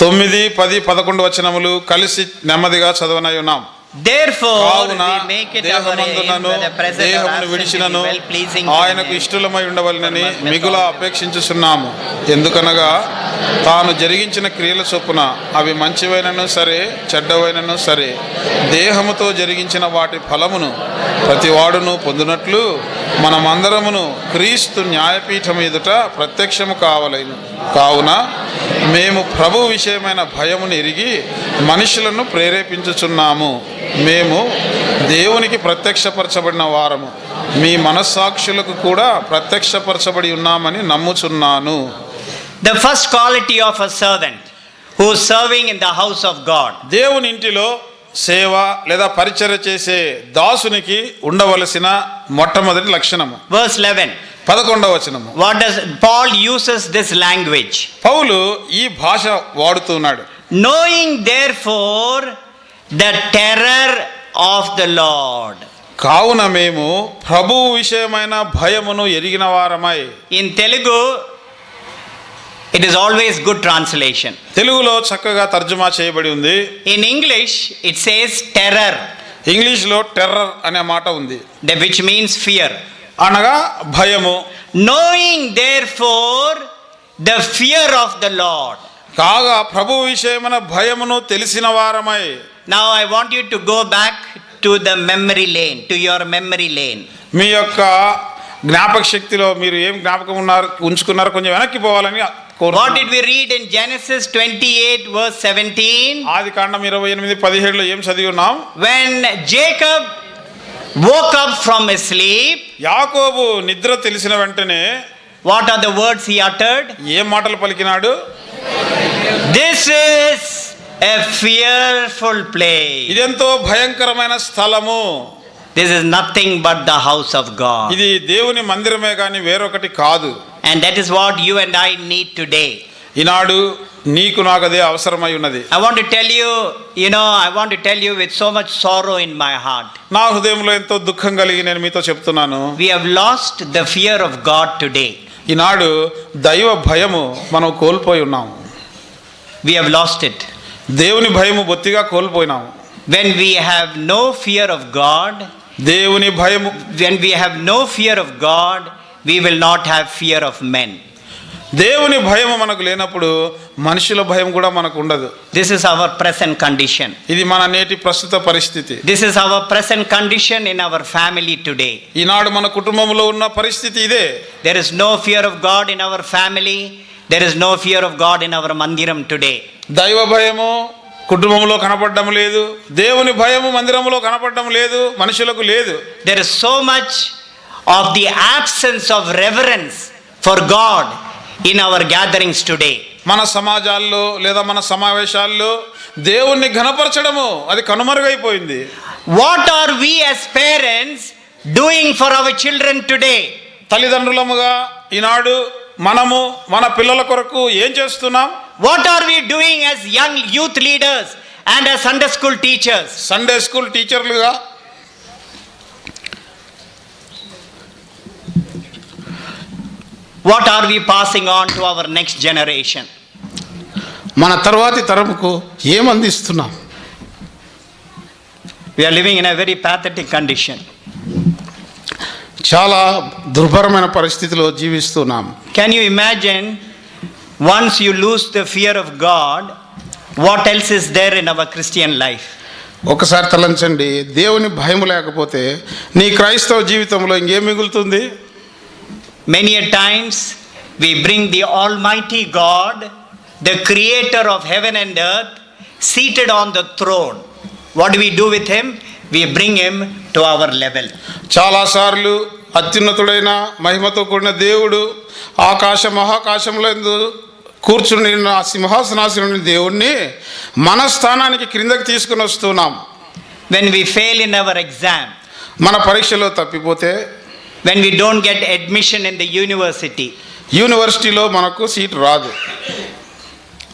9, 10, 11 వచనములు కలిసి నెమ్మదిగా చదవనై ఉన్నాం. Therefore కావున we make it our aim, దేహమందునను whether present or దేహమును absent, to విడిచినను be well pleasing to ఆయనకు Him. ఇష్టలమై ఉండవలనని మిగుల అపేక్షించుచున్నాము. ఎందుకనగా తాను జరిగించిన క్రియల చొప్పున అవి మంచివైనను సరే చెడ్డవైనను సరే దేహముతో జరిగించిన వాటి ఫలమును ప్రతివాడును పొందినట్లు మనమందరమును క్రీస్తు న్యాయపీఠం ఎదుట ప్రత్యక్షము కావున మేము ప్రభు విషయమైన భయమును ఎరిగి మనుషులను ప్రేరేపించుచున్నాము. మేము దేవునికి ప్రత్యక్షపరచబడిన వారము, మీ మనస్సాక్షులకు కూడా ప్రత్యక్షపరచబడి ఉన్నామని నమ్ముచున్నాను. The first quality of a servant who is serving in the house of God. దేవుని ఇంటిలో సేవ లేదా పరిచర్య చేసే దాసునికి ఉండవలసిన మొట్టమొదటి లక్షణము. Verse 11. 11వ వచనము. What does Paul uses this language? పౌలు ఈ భాష వాడుతున్నాడు. Knowing therefore the terror of the Lord. కావున మేము ప్రభువు విషయమైన భయమును ఎరిగిన వారమై. In Telugu it is always good translation. తెలుగులో చక్కగా తర్జుమా చేయబడి ఉంది. In English it says terror, ఇంగ్లీష్లో టెర్రర్ అనే మాట ఉంది, which means fear. అనగా భయము. Knowing therefore the fear of the Lord. కాగా ప్రభు విషయమైన భయమును తెలిసిన వారమై. Now I want you to go back to the memory lane, to your memory lane. మీ యొక్క జ్ఞాపక శక్తిలో మీరు ఏం జ్ఞాపకం ఉంచుకున్నారు కొంచెం వెనక్కి పోవాలని What did కోరుతున్నాను. we read in Genesis 28 verse 17? ఆదికాండం 28:17 ఏం చదివి ఉన్నాం? When Jacob woke up from his sleep, యాకోబు నిద్ర తెలిసిన వెంటనే what are the words he uttered? ఏం మాటలు పలికినాడు? This is a fearful place. ఇదెంతో భయంకరమైన స్థలము, This is nothing but the house of God. ఇది దేవుని మందిరమే కానీ వేరొకటి కాదు. And that is what you and I need today. ఈనాడు నీకు నాకు అదే అవసరమై ఉన్నది. I want to tell you, I want to tell you with so much sorrow in my heart. నా హృదయంలో ఎంతో దుఃఖం కలిగి నేను మీతో చెప్తున్నాను. We have lost the fear of God today. ఈనాడు దైవ భయము మనం కోల్పోయి ఉన్నాము. We have lost it. దేవుని భయము బొత్తిగా కోల్పోయినాము. When we have no fear of God, దేవుని భయము, when we have no fear of God, we will not have fear of men. దేవుని భయము మనకు లేనప్పుడు మనుషుల భయం కూడా మనకు ఉండదు. This is our present condition. ఇది మన నేటి ప్రస్తుత పరిస్థితి. This is our present condition in our family today. ఈనాడు మన కుటుంబంలో ఉన్న పరిస్థితి ఇదే. There is no fear of God in our family, there is no fear of God in our mandiram today. దైవ భయము కుటుంబంలో కనపడడం లేదు, దేవుని భయము మందిరంలో కనపడడం లేదు, మనుషులకు లేదు. There is so much of the absence of reverence for God in our gatherings today. మన సమాజాల్లో లేదా మన సమావేశాల్లో దేవుణ్ణి ఘనపరచడము అది కనుమరుగైపోయింది. What are we as parents doing for our children today? తల్లిదండ్రులముగా ఈనాడు మనము మన పిల్లల కొరకు ఏం చేస్తున్నాం? What are we doing as young youth leaders and as Sunday school teachers? Sunday school టీచర్లుగా What are we passing on to our next generation? మన తర్వాతి తరముకు ఏం అందిస్తున్నాం? We are living in a very pathetic condition. చాలా దుర్భరమైన పరిస్థితిలో జీవిస్తున్నాం. Can you imagine, once you lose the fear of God, what else is there in our Christian life? ఒకసారి తలంచండి, దేవుని భయం లేకపోతే నీ క్రైస్తవ జీవితంలో ఇంకేం మిగులుతుంది? Many a times we bring the Almighty God, the creator of heaven and earth, seated on the throne. What do we do with him? We bring him to our level. చాలాసార్లు అత్యున్నతుడైన మహిమతో కూడిన దేవుడు ఆకాశ మహాకాశంలో కూర్చుని ఆ సింహాసనాసీనుని దేవుణ్ణి మన స్థానానికి క్రిందకి తీసుకుని వస్తున్నాం. When we fail in our exam, మన పరీక్షలో తప్పిపోతే, when we don't get admission in the university, యూనివర్సిటీలో మనకు సీట్ రాదు,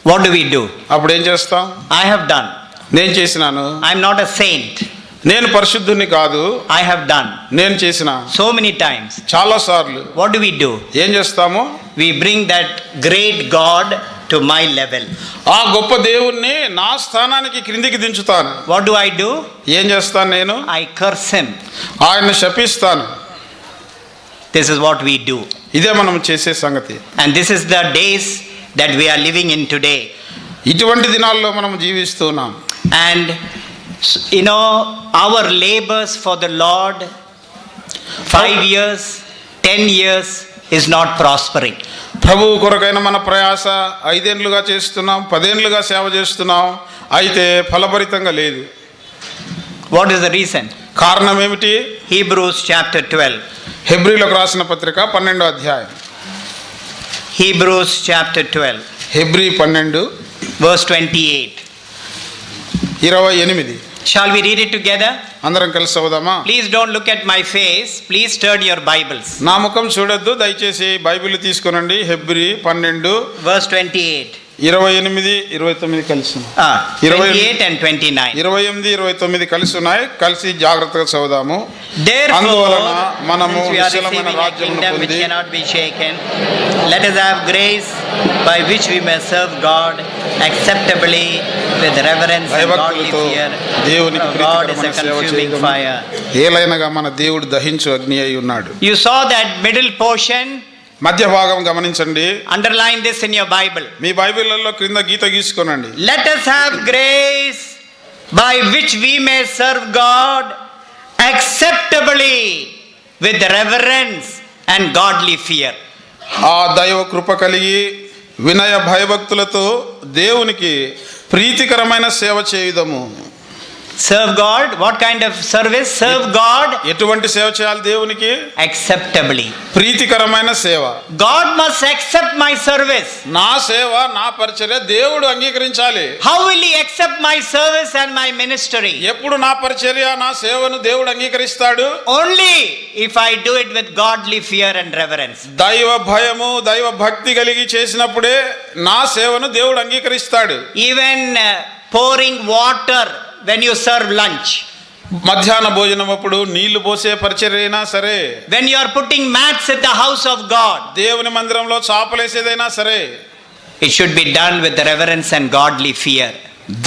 what do we do? అప్పుడు ఏం చేస్తాం? I have done. నేను చేసినాను, I am not a saint. నేను పరిశుద్ధుని కాదు, I have done. నేను చేసిన So many times. చాలా సార్లు. What do we do? ఏం చేస్తాము? We bring that great God to my level. ఆ గొప్ప దేవుణ్ణి నా స్థానానికి క్రిందికి దించుతాను. What do I do? ఏం చేస్తాను నేను? I curse him. ఆయన్ని శపిస్తాను. This is what we do. ఇదే మనం చేసే సంగతి. And this is the days that we are living in today. ఇటువంటి దినాల్లో మనం జీవిస్తున్నాం. And you know, our labors for the Lord, 5 years, 10 years is not prospering. ప్రభువు కొరకైన మన ప్రయాస 5 ఏళ్లుగా చేస్తున్నాం, 10 ఏళ్లుగా సేవ చేస్తున్నాం, అయితే ఫలభరితంగా లేదు. What is the reason? కారణం ఏమిటి? Hebrews chapter 12. హెబ్రీలకు రాసిన పత్రిక 12వ అధ్యాయం. Hebrews chapter 12, Hebrew 12 verse 28. 28. Shall we read it together? అందరం కలిసి చదువుదామా? Please don't look at my face. Please turn your Bibles. నా ముఖం చూడొద్దు, దయచేసి బైబిల్ తీసుకొనండి. Hebrew 12 Verse 28. 28, 29 కలిసి 28 and 29. 28, 29 కలిసి ఉన్నాయి. కలిసి జాగ్రత్తగా చదువుదాము. Therefore, అందువలన మనము since we are విశాలమైన receiving a రాజ్యమును kingdom which పొంది cannot be shaken, let us have grace by which we may serve God acceptably with reverence and godly భయభక్తులతో fear. దేవునికి For God is a ప్రీతికరమైన సేవ consuming చేయడం. fire. ఏలైనగా మన దేవుడు దహించు అగ్ని అయి ఉన్నాడు. You saw that middle portion. మధ్య భాగం గమనించండి. Underline this in your Bible. మీ బైబిల్లో క్రింద గీత గీసుకోనండి. Let us have grace by which we may serve God acceptably with reverence and godly fear. ఆ దైవ కృప కలిగి వినయ భయభక్తులతో దేవునికి ప్రీతికరమైన సేవ చేయుదము. Serve God. What kind of service? Serve God ఎటువంటి సేవ చేయాలి దేవునికి? acceptably. ప్రీతికరమైన సేవ. God must accept my service. నా సేవ, నా పరిచర్య దేవుడు అంగీకరించాలి. How will He accept my service and my ministry? ఎప్పుడు నా పరిచర్య, నా సేవను దేవుడు అంగీకరిస్తాడు? Only if I do it with godly fear and reverence. దైవ భయము, దైవ భక్తి కలిగి చేసినప్పుడే నా సేవను దేవుడు అంగీకరిస్తాడు. Even pouring water when you serve lunch. మధ్యాహ్న భోజనం అప్పుడు నీళ్లు పోసే పరిచర్య అయినా సరే, When you are putting mats at the house of God, దేవుని మందిరంలో చాపలేసేదైనా సరే, it should be done with reverence and godly fear.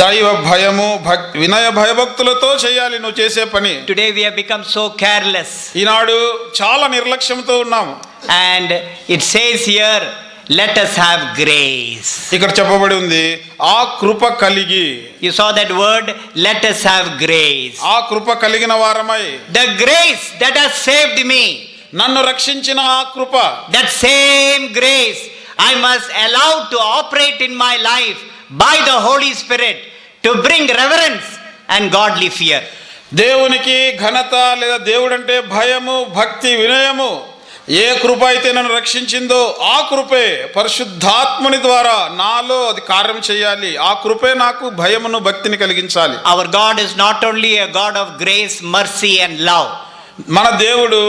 దైవ భయము, వినయ భయభక్తులతో చేయాలి నువ్వు చేసే పని. Today we have become so careless. ఈనాడు చాలా నిర్లక్ష్యంతో ఉన్నాము. And it says here, let us have grace. ఇక్కడ చెప్పబడి ఉంది, ఆ కృప కలిగి. You saw that word, let us have grace. ఆ కృప కలిగిన వారమై, The grace that has saved me, నన్ను రక్షించిన ఆ కృప, that same grace I must allow to operate in my life by the Holy Spirit to bring reverence and godly fear. దేవునికి ఘనత లేదా దేవుడంటే భయము, భక్తి, వినయము, ఏ కృప అయితే నన్ను రక్షించిందో ఆ కృపే పరిశుద్ధాత్మని ద్వారా నాలో అది కార్యం చేయాలి. ఆ కృపే నాకు భయమును, భక్తిని కలిగించాలి. Our God is not only a God of grace, mercy and love. మన దేవుడు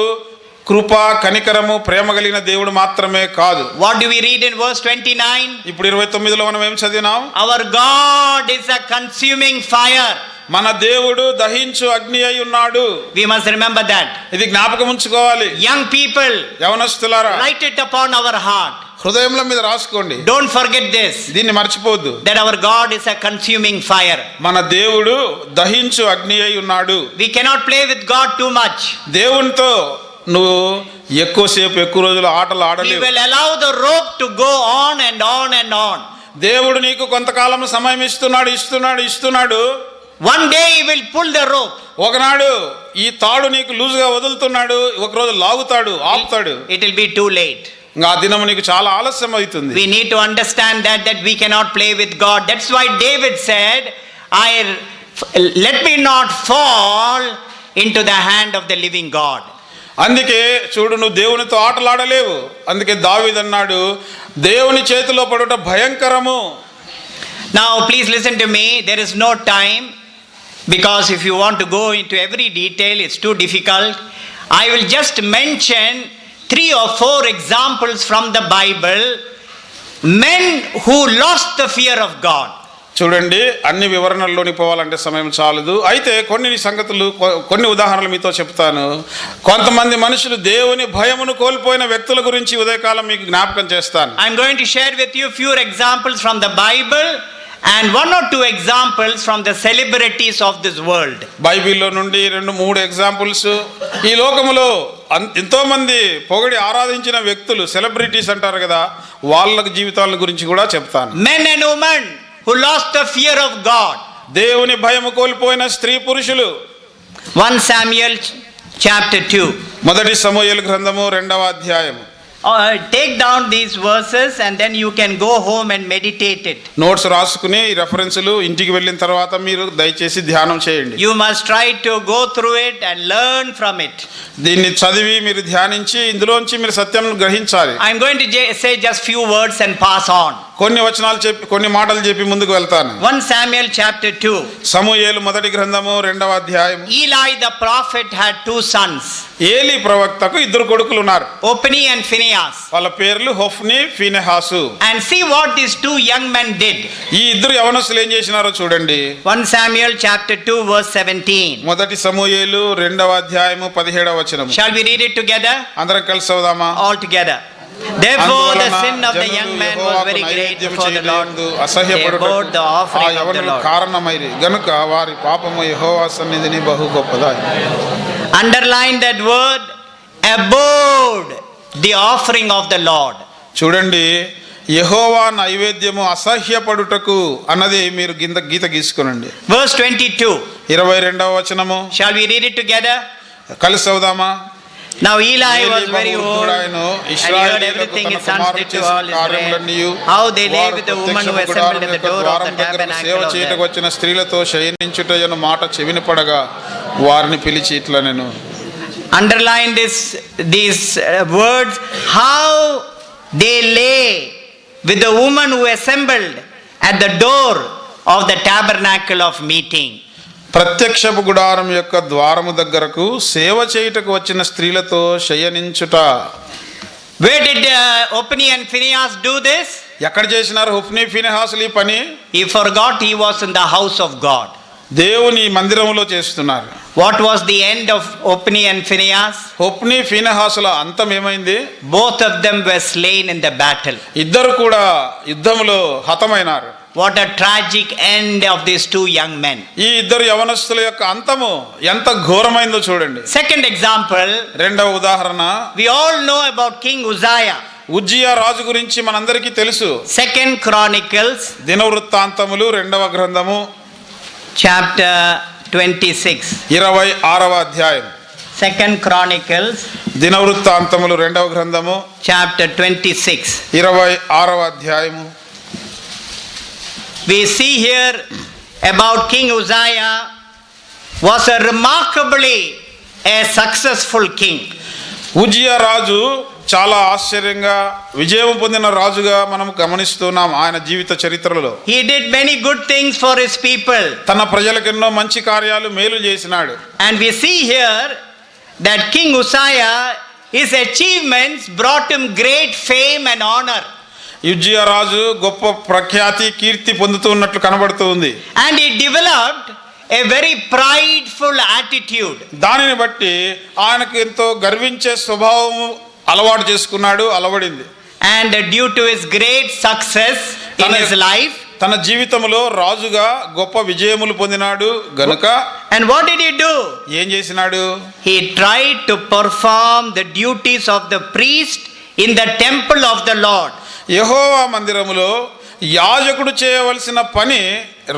కృప, కనికరము, ప్రేమ కలిగిన దేవుడు మాత్రమే కాదు. What do we read in verse 29? ఇప్పుడు 29లో మనం ఏం చదివినాం? Our God is a consuming fire. మన దేవుడు దహించు అగ్ని అయి ఉన్నాడు. We must remember that. ఇది జ్ఞాపకం ఉంచుకోవాలి. Young people, యవనస్తులారా, write it upon our heart. హృదయంలో మీద రాసుకోండి. Don't forget this, దీన్ని మర్చిపోద్దు. that our God is a consuming fire. మన దేవుడు దహించు అగ్ని అయి ఉన్నాడు. We cannot play with God too much. దేవునితో నువ్వు ఎక్కువసేపు, ఎక్కువ రోజులు ఆటలు He ఆడలేవు. will allow the rope to go on and on and on. దేవుడు నీకు కొంతకాలం సమయం ఇస్తున్నాడు. One day he will pull the rope. ఒకనాడు ఈ తాడు నీకు లూజుగా వదులుతున్నాడు, ఒకరోజు లాగుతాడు, ఆపుతాడు. It will be too late. ఇంకా ఆ దినం నీకు చాలా ఆలస్యం అవుతుంది. We need to understand that we cannot play with God. That's why David said, let me not fall into the hand of the living God. అందుకే చూడు, నువ్వు దేవునితో ఆటలాడలేవు. అందుకే దావీదు అన్నాడు, దేవుని చేతిలో పడుట భయంకరము. Now please listen to me. There is no time, because if you want to go into every detail, it's too difficult. I will just mention 3 or 4 examples from the Bible, men who lost the fear of God. చూడండి, అన్ని వివరణల్లోని పోవాలంటే సమయం చాలదు. అయితే కొన్ని ఉదాహరణలు మీతో చెప్తాను. కొంతమంది మనుషులు దేవుని భయమును కోల్పోయిన వ్యక్తుల గురించి ఉదయకాలం మీకు జ్ఞాపకం చేస్తాను. I'm going to share with you few examples from the Bible and 1 or 2 examples from the celebrities of this world. బైబిల్లో నుండి 2-3 ఎగ్జాంపుల్స్, ఈ లోకములో ఎంతో మంది పొగిడి ఆరాధించిన వ్యక్తులు, సెలబ్రిటీస్ అంటారు కదా, వాళ్ళ జీవితాల గురించి కూడా చెప్తాను. Men and women who lost the fear of God. దేవుని భయము కోల్పోయిన స్త్రీ పురుషులు. 1 Samuel chapter 2. మొదటి సమూయేలు గ్రంథము 2వ అధ్యాయము. Take down these verses and then you can go home and meditate it. Notes రాసుకుని ఈ రెఫరెన్స్లు ఇంటికి వెళ్ళిన తర్వాత మీరు దయచేసి ధ్యానం చేయండి. You must try to go through it and learn from it. దీన్ని చదివి మీరు ధ్యానించి ఇందులోంచి మీరు సత్యం గ్రహించాలి. I'm going to say just few words and pass on. కొన్ని మాటలు చెప్పి ముందుకు వెళ్తాను. 1 Samuel chapter 2. సమూయేలు మొదటి గ్రంథము 2వ అధ్యాయం. Eli the prophet had 2 sons. Eli ప్రవక్తకు 2 కొడుకులు ఉన్నారు. Hophni and Phinehas. వాళ్ళ పేర్లు హొఫ్ని, Phinehas. And see what these 2 young men did. ఈ 2 యవనస్తులు ఏం చేసినారో చూడండి. 1 Samuel chapter 2 verse 17. మొదటి సమూయేలు 2వ అధ్యాయము 17వ వచనం. Shall we read it together? అందరం కలిసి చదువుదామా? All together. Therefore the sin of the young man was very great before the Lord. They abhorred the offering of the Lord. కారణమైరి గనుక వారి పాపము యెహోవా సన్నిధిని బహు గొప్పదాయి. Underline that word, abhorred the offering of the Lord. చూడండి, యెహోవా నైవేద్యము అసహ్యపడుటకు అన్నది మీరు గీత గీసుకునండి. Verse 22. 22వ వచనము. Shall we read it together? కలిసి చదువుదామా? Now Eli was very old and he heard everything his sons did to all Israel, how they lay with the woman who assembled at the door of the tabernacle of చేయటకు వచ్చిన స్త్రీలతో శయనించుటయను మాట చెవిని పడగా వారిని పిలిచి ఇట్లా నేను. Underline these words, how they lay with the woman who assembled at the door of the tabernacle of meeting. ప్రత్యక్షపు గుడారం యొక్క ద్వారము దగ్గరకు సేవ చేయుటకు వచ్చిన స్త్రీలతో శయనించుట. Where did Hophni and Phinehas do this? ఎక్కడ చేసినారు హొఫ్ని, ఫీనెహాసులు ఈ పని? He forgot he was in the house of God. దేవుని మందిరంలో చేస్తున్నారు. What was the end of Hophni and Phinehas? హొఫ్ని, ఫీనెహాసుల అంతం ఏమైంది? Both of them were slain in the battle. ఇద్దరు కూడా యుద్ధములో హతమైనారు. What a tragic end of these 2 young men. ఈ 2 యవనస్తుల యొక్క అంతము ఎంత ఘోరమైందో చూడండి. Second example, 2వ ఉదాహరణ. we all know about King Uzziah. Uzziah రాజు గురించి మనందరికీ తెలుసు. 2 Chronicles దినవృత్తాంతములు 2వ గ్రంథము chapter 26. 26వ అధ్యాయం. 2 Chronicles దినవృత్తాంతములు 2వ గ్రంథము chapter 26. 26వ అధ్యాయము. We see here about King Uzziah was a remarkably a successful king. Uzziah రాజు చాలా ఆశ్చర్యంగా విజయం పొందిన రాజుగా మనం గమనిస్తున్నాం ఆయన జీవిత చరిత్రలో. He did many good things for his people. తన ప్రజలకు ఎన్నో మంచి కార్యాలు మేలు చేసినాడు. And we see here that King Uzziah, his achievements brought him great fame and honor. Uzziah రాజు గొప్ప ప్రఖ్యాతి కీర్తి పొందుతూ ఉన్నట్లు కనబడుతూ ఉంది. And he developed a very prideful attitude. దానిని బట్టి ఆయనకు ఎంతో గర్వించే స్వభావం అలవాటు చేసుకున్నాడు, అలవడింది. And due to his great success in his life, తన జీవితంలో రాజుగా గొప్ప విజయములు పొందినాడు గనుక and what did he do? ఏం చేసినాడు? He tried to perform the duties of the priest in the temple of the Lord. యెహోవా మందిరములో యాజకుడు చేయవలసిన పని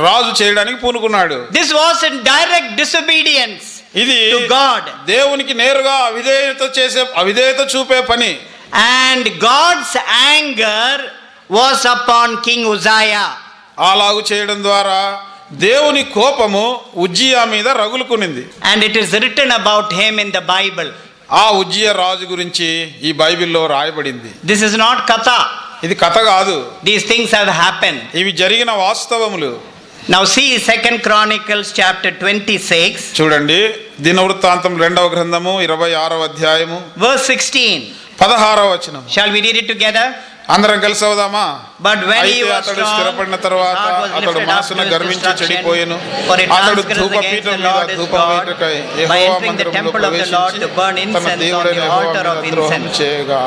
రాజు చేయడానికి పూనుకున్నాడు. This was in direct disobedience ఇది to God. దేవునికి నేరుగా అవిధేయత చూపే పని. And God's anger was upon King Uzziah. అలాగు చేయడం ద్వారా దేవుని కోపము ఉజ్జియా మీద రగులుకునింది. And it is written about him in the Bible. ఆ ఉజ్జియా రాజు గురించి ఈ బైబిల్లో రాయబడింది. This is not katha. ఇది కథ కాదు. These things have happened. ఇవి జరిగిన వాస్తవములు. Now see 2 Chronicles chapter 26. చూడండి, దినవృత్తాంతం 2వ గ్రంథము 26వ అధ్యాయము Verse 16. 16వ వచనం. Shall we read it together? అందరం కలిసి అవుదామా? But when he అయితే was అతడు strong, స్థిరపడిన తర్వాత God was అతడు lifted up మనసును to his గర్వించి destruction, చెడిపోయెను. for he అతడు transgressed ధూపపీఠం against the మీద Lord his ధూపం God వేయుటకై by Jehovah entering the మందిరములో temple of the Lord ప్రవేశించి to burn తన incense on దేవుడైన the యెహోవా altar of మీద ద్రోహం incense. చేయగా.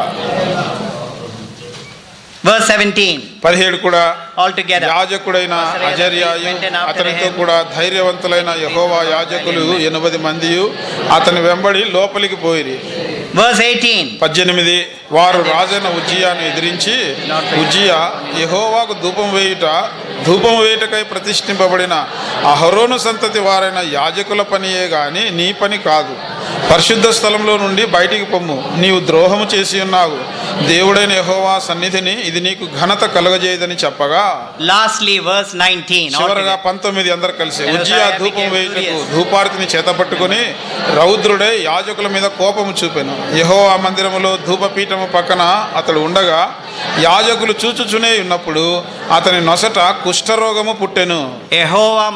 Verse 17. 17 కూడా Altogether. యాజకుడైన అజర్యాయు అతనితో కూడా ధైర్యవంతులైన యెహోవా యాజకులు 80 మందియు అతని వెంబడి లోపలికి పోయిరి. Verse 18. 18 వారు రాజైన ఉజ్జియాను ఎదిరించి, ఉజ్జియా యెహోవాకు ధూపం వేయుటకై ప్రతిష్ఠింపబడిన అహరోను సంతతి వారైన యాజకుల పనియే గాని నీ పని కాదు. పరిశుద్ధ స్థలంలో నుండి బయటికి పొమ్ము, నీవు ద్రోహము చేసి ఉన్నావు. దేవుడైన యెహోవా సన్నిధిని ఇది నీకు ఘనత కలుగజేయదని చెప్పగా. Lastly verse 19. చివరగా 19 అందరు కలిసి ఉజ్జియా ధూపం వేయుటకు ధూపార్తిని చేతపట్టుకుని రౌద్రుడై యాజకుల మీద కోపము చూపెను. యెహోవా మందిరములో ధూపపీఠము పక్కన అతడు ఉండగా యాజకులు చూచుచునే ఉన్నప్పుడు అతని నొసట కుష్ఠరోగము పుట్టెను. యెహోవా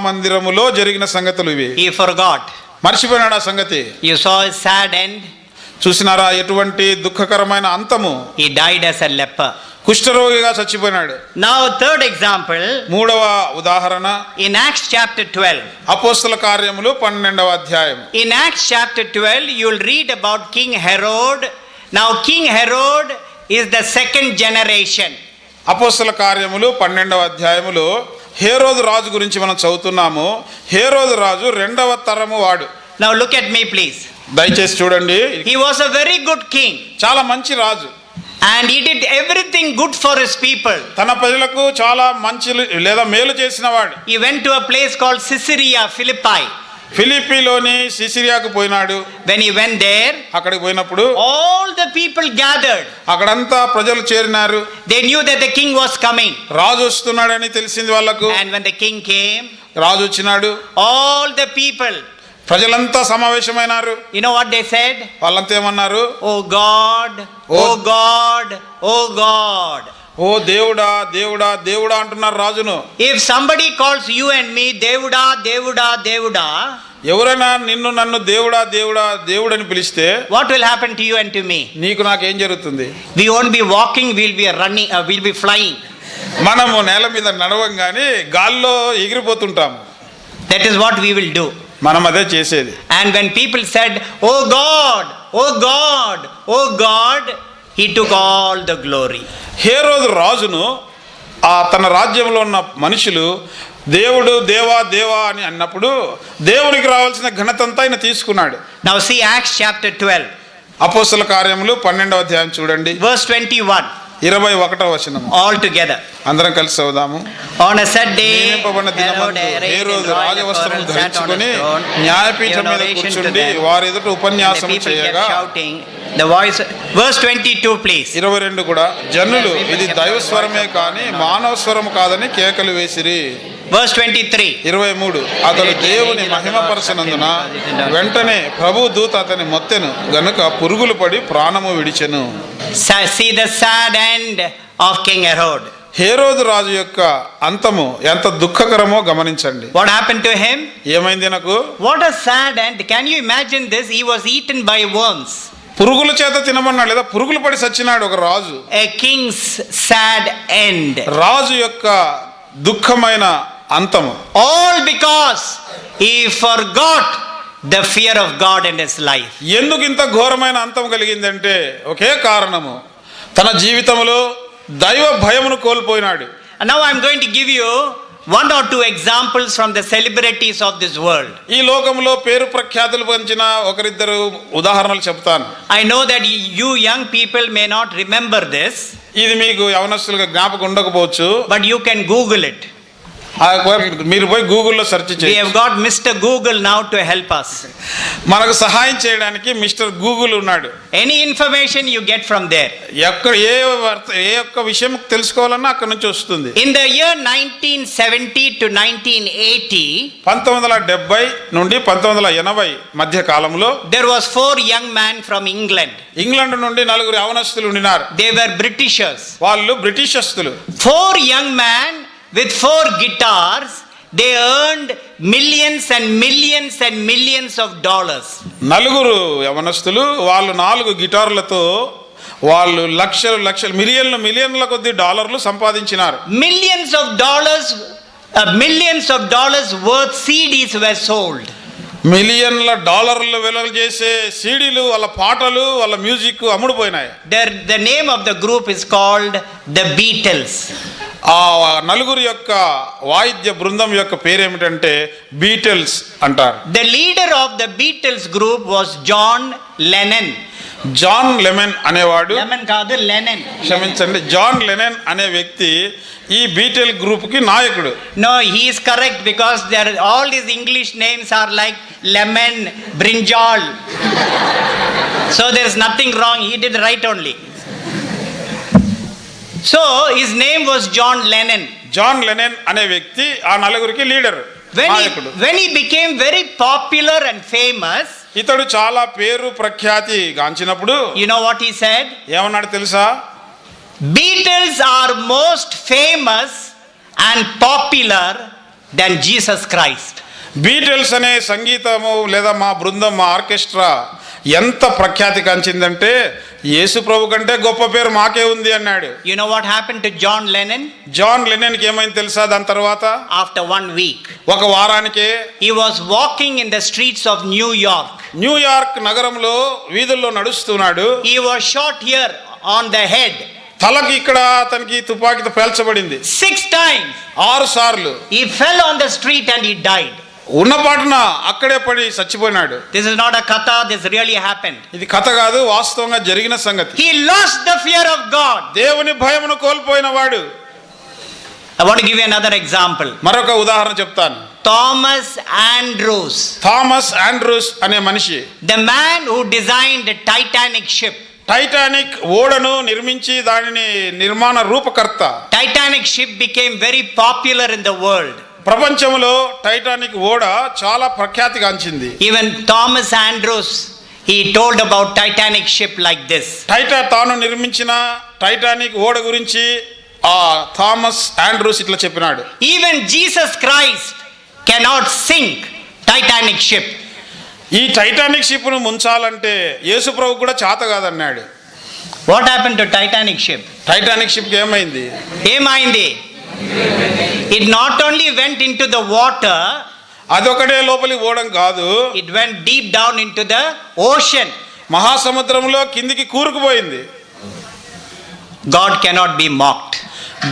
మందిరములో జరిగిన సంగతులు ఇవి. He forgot. మర్చిపోయినాడు ఆ సంగతి. You saw his sad end. చూసినారా ఎటువంటి దుఃఖకరమైన అంతము. He died as a leper. కుష్ఠరోగిగా చచ్చిపోయినాడు. Now third example. 3వ ఉదాహరణ In Acts chapter 12. అపోస్తల కార్యములు 12వ అధ్యాయం. In Acts chapter 12 you will read about King Herod. Now King Herod is the second generation. అపోస్తల కార్యములు 12వ అధ్యాయములో హేరోదు రాజు గురించి మనం చదువుతున్నాము. హేరోదు రాజు 2వ తరము వాడు. Now look at me please. దయచేసి చూడండి. He was a very good king. చాలా మంచి రాజు. And he did everything good for his people. తన ప్రజలకు చాలా మంచి లేదా మేలు చేసిన వాడు. He went to a place called Caesarea Philippi. ఫిలిప్పీలోని సిసిరియాకు పోయినాడు. When he went there, అక్కడికి పోయినప్పుడు all the people gathered. అక్కడంతా ప్రజలు చేరినారు. They knew that the king was coming. రాజు వస్తున్నాడని తెలిసింది వాళ్ళకు. And when the king came, రాజు వచ్చినాడు. all the people, ప్రజలంతా సమావేశమైనారు. you know what they said? వాళ్ళంతా ఏమన్నారు? Oh God, oh God, oh God. ఓ దేవుడా దేవుడా దేవుడా అంటున్నారు రాజును. If somebody calls you and me దేవుడా దేవుడా దేవుడా, ఎవరైనా నిన్ను నన్ను దేవుడా దేవుడా దేవుడని పిలిస్తే what will happen to you and to me? నీకు నాకేం జరుగుతుంది? We won't be walking, we'll be running, we'll be flying. మనము నేల మీద నడవంగానే గాల్లో ఎగిరిపోతుంటాము. That is what we will do. మనం అదే చేసేది. And when people said, oh God, oh God, oh God, he took all the glory. హేరోదు రాజును తన రాజ్యంలో ఉన్న మనుషులు దేవుడు దేవా దేవా అని అన్నప్పుడు దేవునికి రావాల్సిన ఘనత అంతా ఆయన తీసుకున్నాడు. Now see Acts chapter 12. అపోస్తల కార్యములు 12వ అధ్యాయం చూడండి. Verse 21. 21వ వచనం. All together. అందరం కలిసి చదువుదాము. On a set day, నియమింపబడిన దినమందు హేరోదు రాజవస్త్రము ధరించుకొని న్యాయపీఠం మీద కూర్చుండి వారి ఎదుట ఉపన్యాసం చేయగా, the voice, verse 22 please. 22 కూడా, జనులు ఇది దైవ స్వరమే కానీ మానవ స్వరం కాదని కేకలు వేసిరి. Verse 23. 23, అతడు దేవుని మహిమపరచనందున వెంటనే ప్రభు దూత అతని మొత్తెను గనుక పురుగులు పడి ప్రాణము విడిచెను. See the sad end of King Herod. హేరోదు రాజు యొక్క అంతము ఎంత దుఃఖకరమో గమనించండి. What happened to him? ఏమైంది నాకు? What a sad end. Can you imagine this? He was eaten by worms. పురుగుల చేత తినమన్నాడు, లేదా పురుగులు పడి సచ్చినాడు ఒక రాజు. A king's sad end. రాజు యొక్క దుఃఖమైన అంతము. All because he forgot the fear of God in his life. ఎందుకు ఇంత ఘోరమైన అంతం కలిగిందంటే ఒకే కారణము, తన జీవితంలో దైవ భయమును కోల్పోయినాడు. And now I'm going to give you one or two examples from the celebrities of this world. ఈ లోకంలో పేరు ప్రఖ్యాతులు పొందిన ఒకరిద్దరు ఉదాహరణలు చెప్తాను. I know that you young people may not remember this, ఇది మీకు యవనస్తులుగా జ్ఞాపకం ఉండకపోవచ్చు, but you can Google it. మీరు పోయి గూగుల్లో సెర్చ్ We చేయండి. have got Mr. Google now to help us. మనకు సహాయం చేయడానికి మిస్టర్ గూగుల్ ఉన్నాడు. Any information you get from there. ఎక్కడ ఏ ఒక్క విషయం తెలుసుకోవాలన్నా అక్కడ నుంచి వస్తుంది. In the year 1970 to 1980, 1970 నుండి 1980 మధ్య కాలంలో there was 4 young men from England. England నుండి 4 యవనస్తులు ఉండినారు. They were Britishers. వాళ్ళు బ్రిటిషస్తులు. 4 young men with 4 guitars, they earned millions and millions and millions of dollars. 4 యవనస్తులు, వాళ్ళు 4 గిటార్లతో వాళ్ళు లక్షలు మిలియన్ల కొద్ది డాలర్లు సంపాదించినారు. Millions of dollars worth CDs were sold. మిలియన్ల డాలర్లు విలువ చేసే సీడీలు, వాళ్ళ పాటలు, వాళ్ళ music అమ్ముడుపోయినాయి. The name of the group is called the Beatles. ఆ 4 యొక్క వాయిద్య బృందం యొక్క పేరేమిటంటే బీటిల్స్ అంటారు. The leader of the Beatles group was John Lennon. John Lennon అనేవాడు, Lennon కాదు, Lennon. క్షమించండి, జాన్ లెనెన్ అనే వ్యక్తి ఈ బీటిల్ గ్రూప్ కి నాయకుడు. No, he is correct because all these English names are like lemon, brinjal. So there is nothing wrong. He did right only. So his name was John Lennon. John Lennon అనే వ్యక్తి ఆ 4కి leader, నాయకుడు. When he became very popular and famous, ఇతడు చాలా పేరు ప్రఖ్యాతి గాంచినప్పుడు you know what he said? ఏమన్నాడు తెలుసా? Beatles are most famous and popular than Jesus Christ. Beatles అనే సంగీతము లేదా మా బృందం, మా ఆర్కెస్ట్రా ఎంత ప్రఖ్యాతి కాంచిందంటే యేసు ప్రభు కంటే గొప్ప పేరు మాకే ఉంది అన్నాడు. You know what happened to John Lennon? John లెనెన్కి ఏమైంది తెలుసా? దాని తర్వాత After 1 week, ఒక వారానికే he was walking in the streets of New York. New York నగరంలో వీధుల్లో నడుస్తున్నాడు. He was shot here on the head. తలకి ఇక్కడ అతనికి తుపాకీతో పేల్చబడింది 6 times. 6 సార్లు. He fell on the street and he died. ఉన్నపాటున అక్కడే పడి చచ్చిపోయినాడు. This is not a katha, this really happened. ఇది కథ కాదు, వాస్తవంగా జరిగిన సంగతి. He lost the fear of God. దేవుని భయమును కోల్పోయిన వాడు. I want to give you another example. మరొక ఉదాహరణ చెప్తాను. Thomas Andrews, థామస్ ఆండ్రూస్ అనే మనిషి, the man who designed the Titanic ship. Titanic ఓడను నిర్మించి దానిని నిర్మాణ రూపకర్త. Titanic ship became very popular in the world. ప్రపంచంలో టైటానిక్ ఓడ చాలా ప్రఖ్యాతిగాంచింది. Even Thomas Andrews, he told about Titanic ship like this. తాను నిర్మించిన టైటానిక్ ఓడ గురించి ఆ థామస్ ఆండ్రూస్ ఇట్లా చెప్పినాడు. Even Jesus Christ cannot sink Titanic ship. ఈ టైటానిక్ షిప్ ను ముంచాలంటే యేసు ప్రభు కూడా చేత కాదన్నాడు. What happened to Titanic ship? Titanic ship కి ఏమైంది? ఏమైంది? It not only went into the water, అదొకటే లోపలికి పోవడం కాదు, it went deep down into the ocean. మహాసముద్రంలో కిందికి కూరుకుపోయింది. God cannot be mocked.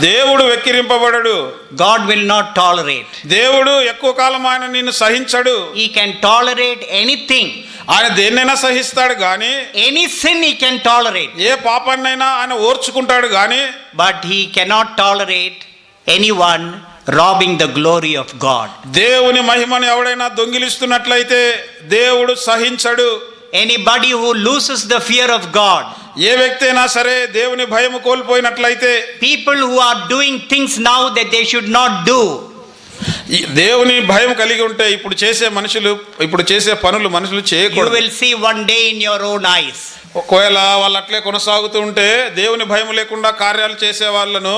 దేవుడు వెక్కిరింపబడడు. God will not tolerate. దేవుడు ఎక్కువ కాలం ఆయన నిన్ను సహించడు. He can tolerate anything. ఆయన దేన్నైనా సహిస్తాడు గాని, Any sin he can tolerate. ఏ పాపాన్నైనా ఆయన ఓర్చుకుంటాడు గాని, But he cannot tolerate anyone robbing the glory of God. దేవుని మహిమను ఎవడైనా దొంగిలిస్తున్నట్లయితే దేవుడు సహించడు. Anybody who loses the fear of God, ఏ వ్యక్తి అయినా సరే దేవుని భయము కోల్పోయినట్లయితే, people who are doing things now that they should not do, ఈ దేవుని భయం కలిగి ఉంటే ఇప్పుడు చేసే పనులు మనుషులు you చేయకూడదు. will see one day in your own eyes. ఒకవేళ వాళ్ళు అట్లే కొనసాగుతూ ఉంటే దేవుని భయం లేకుండా కార్యాలు చేసే వాళ్ళను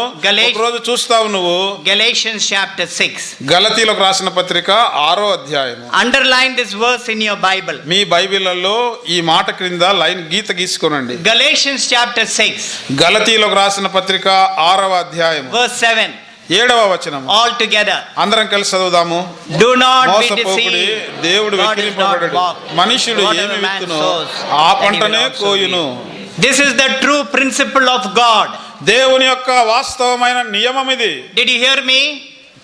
ఒకరోజు చూస్తావు నువ్వు. Galatians chapter 6. గలతీలకు రాసిన పత్రిక 6వ అధ్యాయం. Underline this verse in your Bible. మీ బైబిల్లో ఈ మాట క్రింద లైన్ గీత గీసుకోనండి. Galatians chapter 6, గలతీలకు రాసిన పత్రిక 6వ అధ్యాయం verse 7. 7వ వచనం. All together. అందరం కలిసి చదువుదాము. Do not be మోసపోకుడి, deceived. దేవుడు God is not వెక్కిరింపబడడు. mocked. మనుషుడు Whatever ఏమి man విత్తునో sows, ఆ that he పంటనే will also కోయును. reap. This is the true principle of God. దేవుని యొక్క వాస్తవమైన నియమం ఇది. Did you hear me?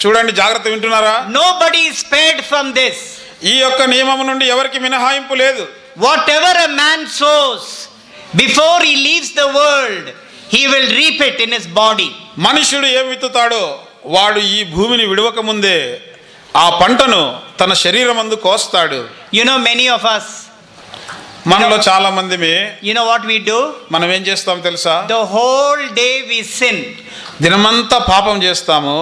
చూడండి, జాగ్రత్త వింటున్నారా? Nobody is spared from this. ఈ యొక్క నియమం నుండి ఎవరికి మినహాయింపు లేదు. Whatever a man sows before he leaves the world, he will reap it in his body. మనుషుడు ఏం విత్తుతాడో వాడు ఈ భూమిని విడవక ముందే ఆ పంటను తన శరీరమందు కోస్తాడు. You know, many of us, మనలో చాలా మందిమి you know what we do? మనం ఏం చేస్తాం తెలుసా? The whole day we sin. దినమంతా పాపం చేస్తాము.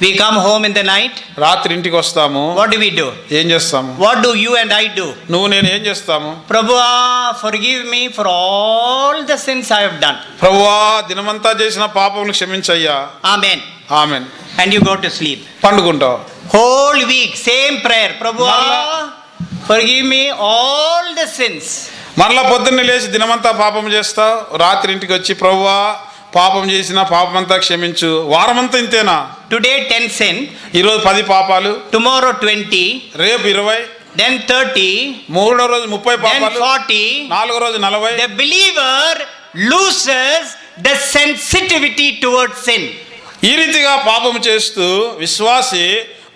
We come home in the night. రాత్రి ఇంటికి వస్తాము. What do we do? ఏం చేస్తాము? What do you and I do? నువ్వు నేను ఏం చేస్తాము? Prabhu, forgive me for all the sins I have done. ప్రభువా, దినమంతా చేసిన పాపములు క్షమించయ్యా. Amen. Amen. And you go to sleep. పండుకుంటావు. Whole week, same prayer. Prabhu, forgive me all the sins. మరలా పొద్దున్నే లేచి దినమంతా పాపం చేస్తావు. రాత్రి ఇంటికి వచ్చి ప్రభువా, పాపం చేసిన పాపమంతా క్షమించు. వారమంతా ఇంతేనా? Today 10 sin. ఈరోజు 10 పాపాలు, Tomorrow 20. రేపు 20, Then 30. మూడో రోజు 30 Then పాపాలు, 40. నాలుగో రోజు 40. The believer loses the sensitivity towards sin. ఈ రీతిగా పాపము చేస్తూ విశ్వాసి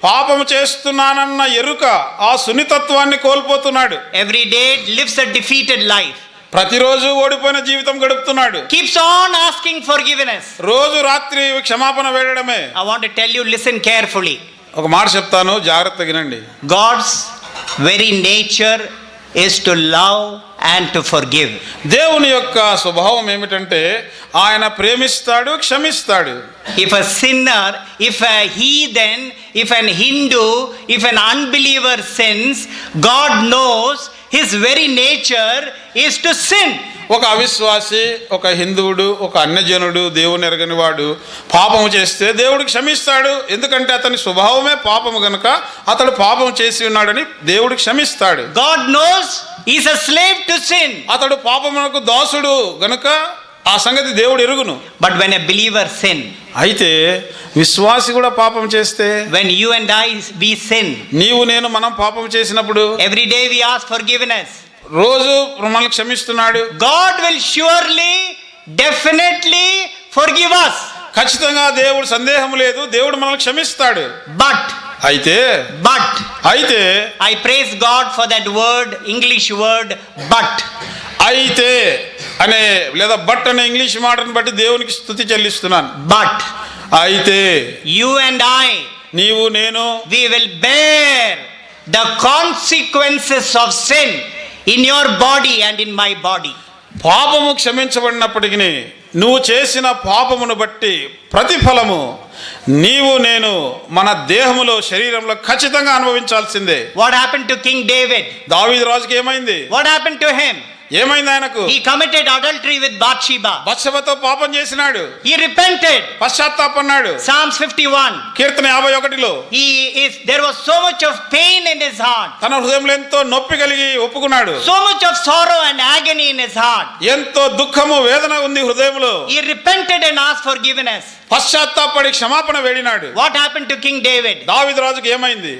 పాపము చేస్తున్నానన్న ఎరుక, ఆ సున్నితత్వాన్ని కోల్పోతున్నాడు. Every day lives a defeated life. ప్రతిరోజు ఓడిపోయిన జీవితం గడుపుతున్నాడు. Keeps on asking forgiveness. రోజు రాత్రి క్షమాపణ వేడడమే. I want to tell you, listen carefully. ఒక మాట చెప్తాను, జాగ్రత్తగా వినండి. God's very nature is to love and to forgive. దేవుని యొక్క స్వభావం ఏమిటంటే ఆయన ప్రేమిస్తాడు, క్షమిస్తాడు. If a sinner, if a heathen, if an Hindu, if an unbeliever sins, God knows his very nature is to sin. ఒక అవిశ్వాసి, ఒక హిందువుడు, ఒక అన్యజనుడు, దేవుని ఎరగని వాడు పాపము చేస్తే దేవుడు క్షమిస్తాడు. ఎందుకంటే అతని స్వభావమే పాపము గనుక అతడు పాపం చేసి ఉన్నాడని దేవుడు క్షమిస్తాడు. God knows he's a slave to sin. అతడు పాపమునకు దాసుడు గనుక ఆ సంగతి దేవుడు ఎరుగును. But when a believer sin, అయితే విశ్వాసి కూడా పాపం చేస్తే, when you and I, we sin, నీవు నేను మనం పాపం చేసినప్పుడు every day we ask forgiveness. రోజు మనల్ని క్షమిస్తున్నాడు. God will surely, definitely forgive us. ఖచ్చితంగా దేవుడు, సందేహం లేదు, దేవుడు మనల్ని క్షమిస్తాడు. But అయితే I praise God for that word, English word, but. అయితే అనే లేదా బట్ అనే ఇంగ్లీష్ మాటను బట్టి దేవునికి స్తుతి చెల్లిస్తున్నాను. But అయితే you and I, నీవు నేను we will bear the consequences of sin in your body and in my body. పాపము క్షమించబడినప్పటికీ నువ్వు చేసిన పాపమును బట్టి ప్రతిఫలము నీవు నేను మన దేహములో, శరీరంలో ఖచ్చితంగా అనుభవించాల్సిందే. What happened to King David? దావీదు రాజుకి ఏమైంది? What happened to him? ఏమైంది ఆయనకు? He committed adultery with Bathsheba. బత్షెబతో పాపం చేసినాడు. He repented. పశ్చాత్తాపన్నాడు. Psalms 51. Keerthana 51లో There was so much of pain in his heart. తన హృదయంలో ఎంతో నొప్పి కలిగి ఒప్పుకున్నాడు. So much of sorrow and agony in his heart. ఎంతో దుఃఖము, వేదన ఉంది హృదయంలో. He repented and asked forgiveness. పశ్చాత్తాపడి క్షమాపణ వేడినాడు. What happened to King David? దావీదు రాజుకి ఏమైంది?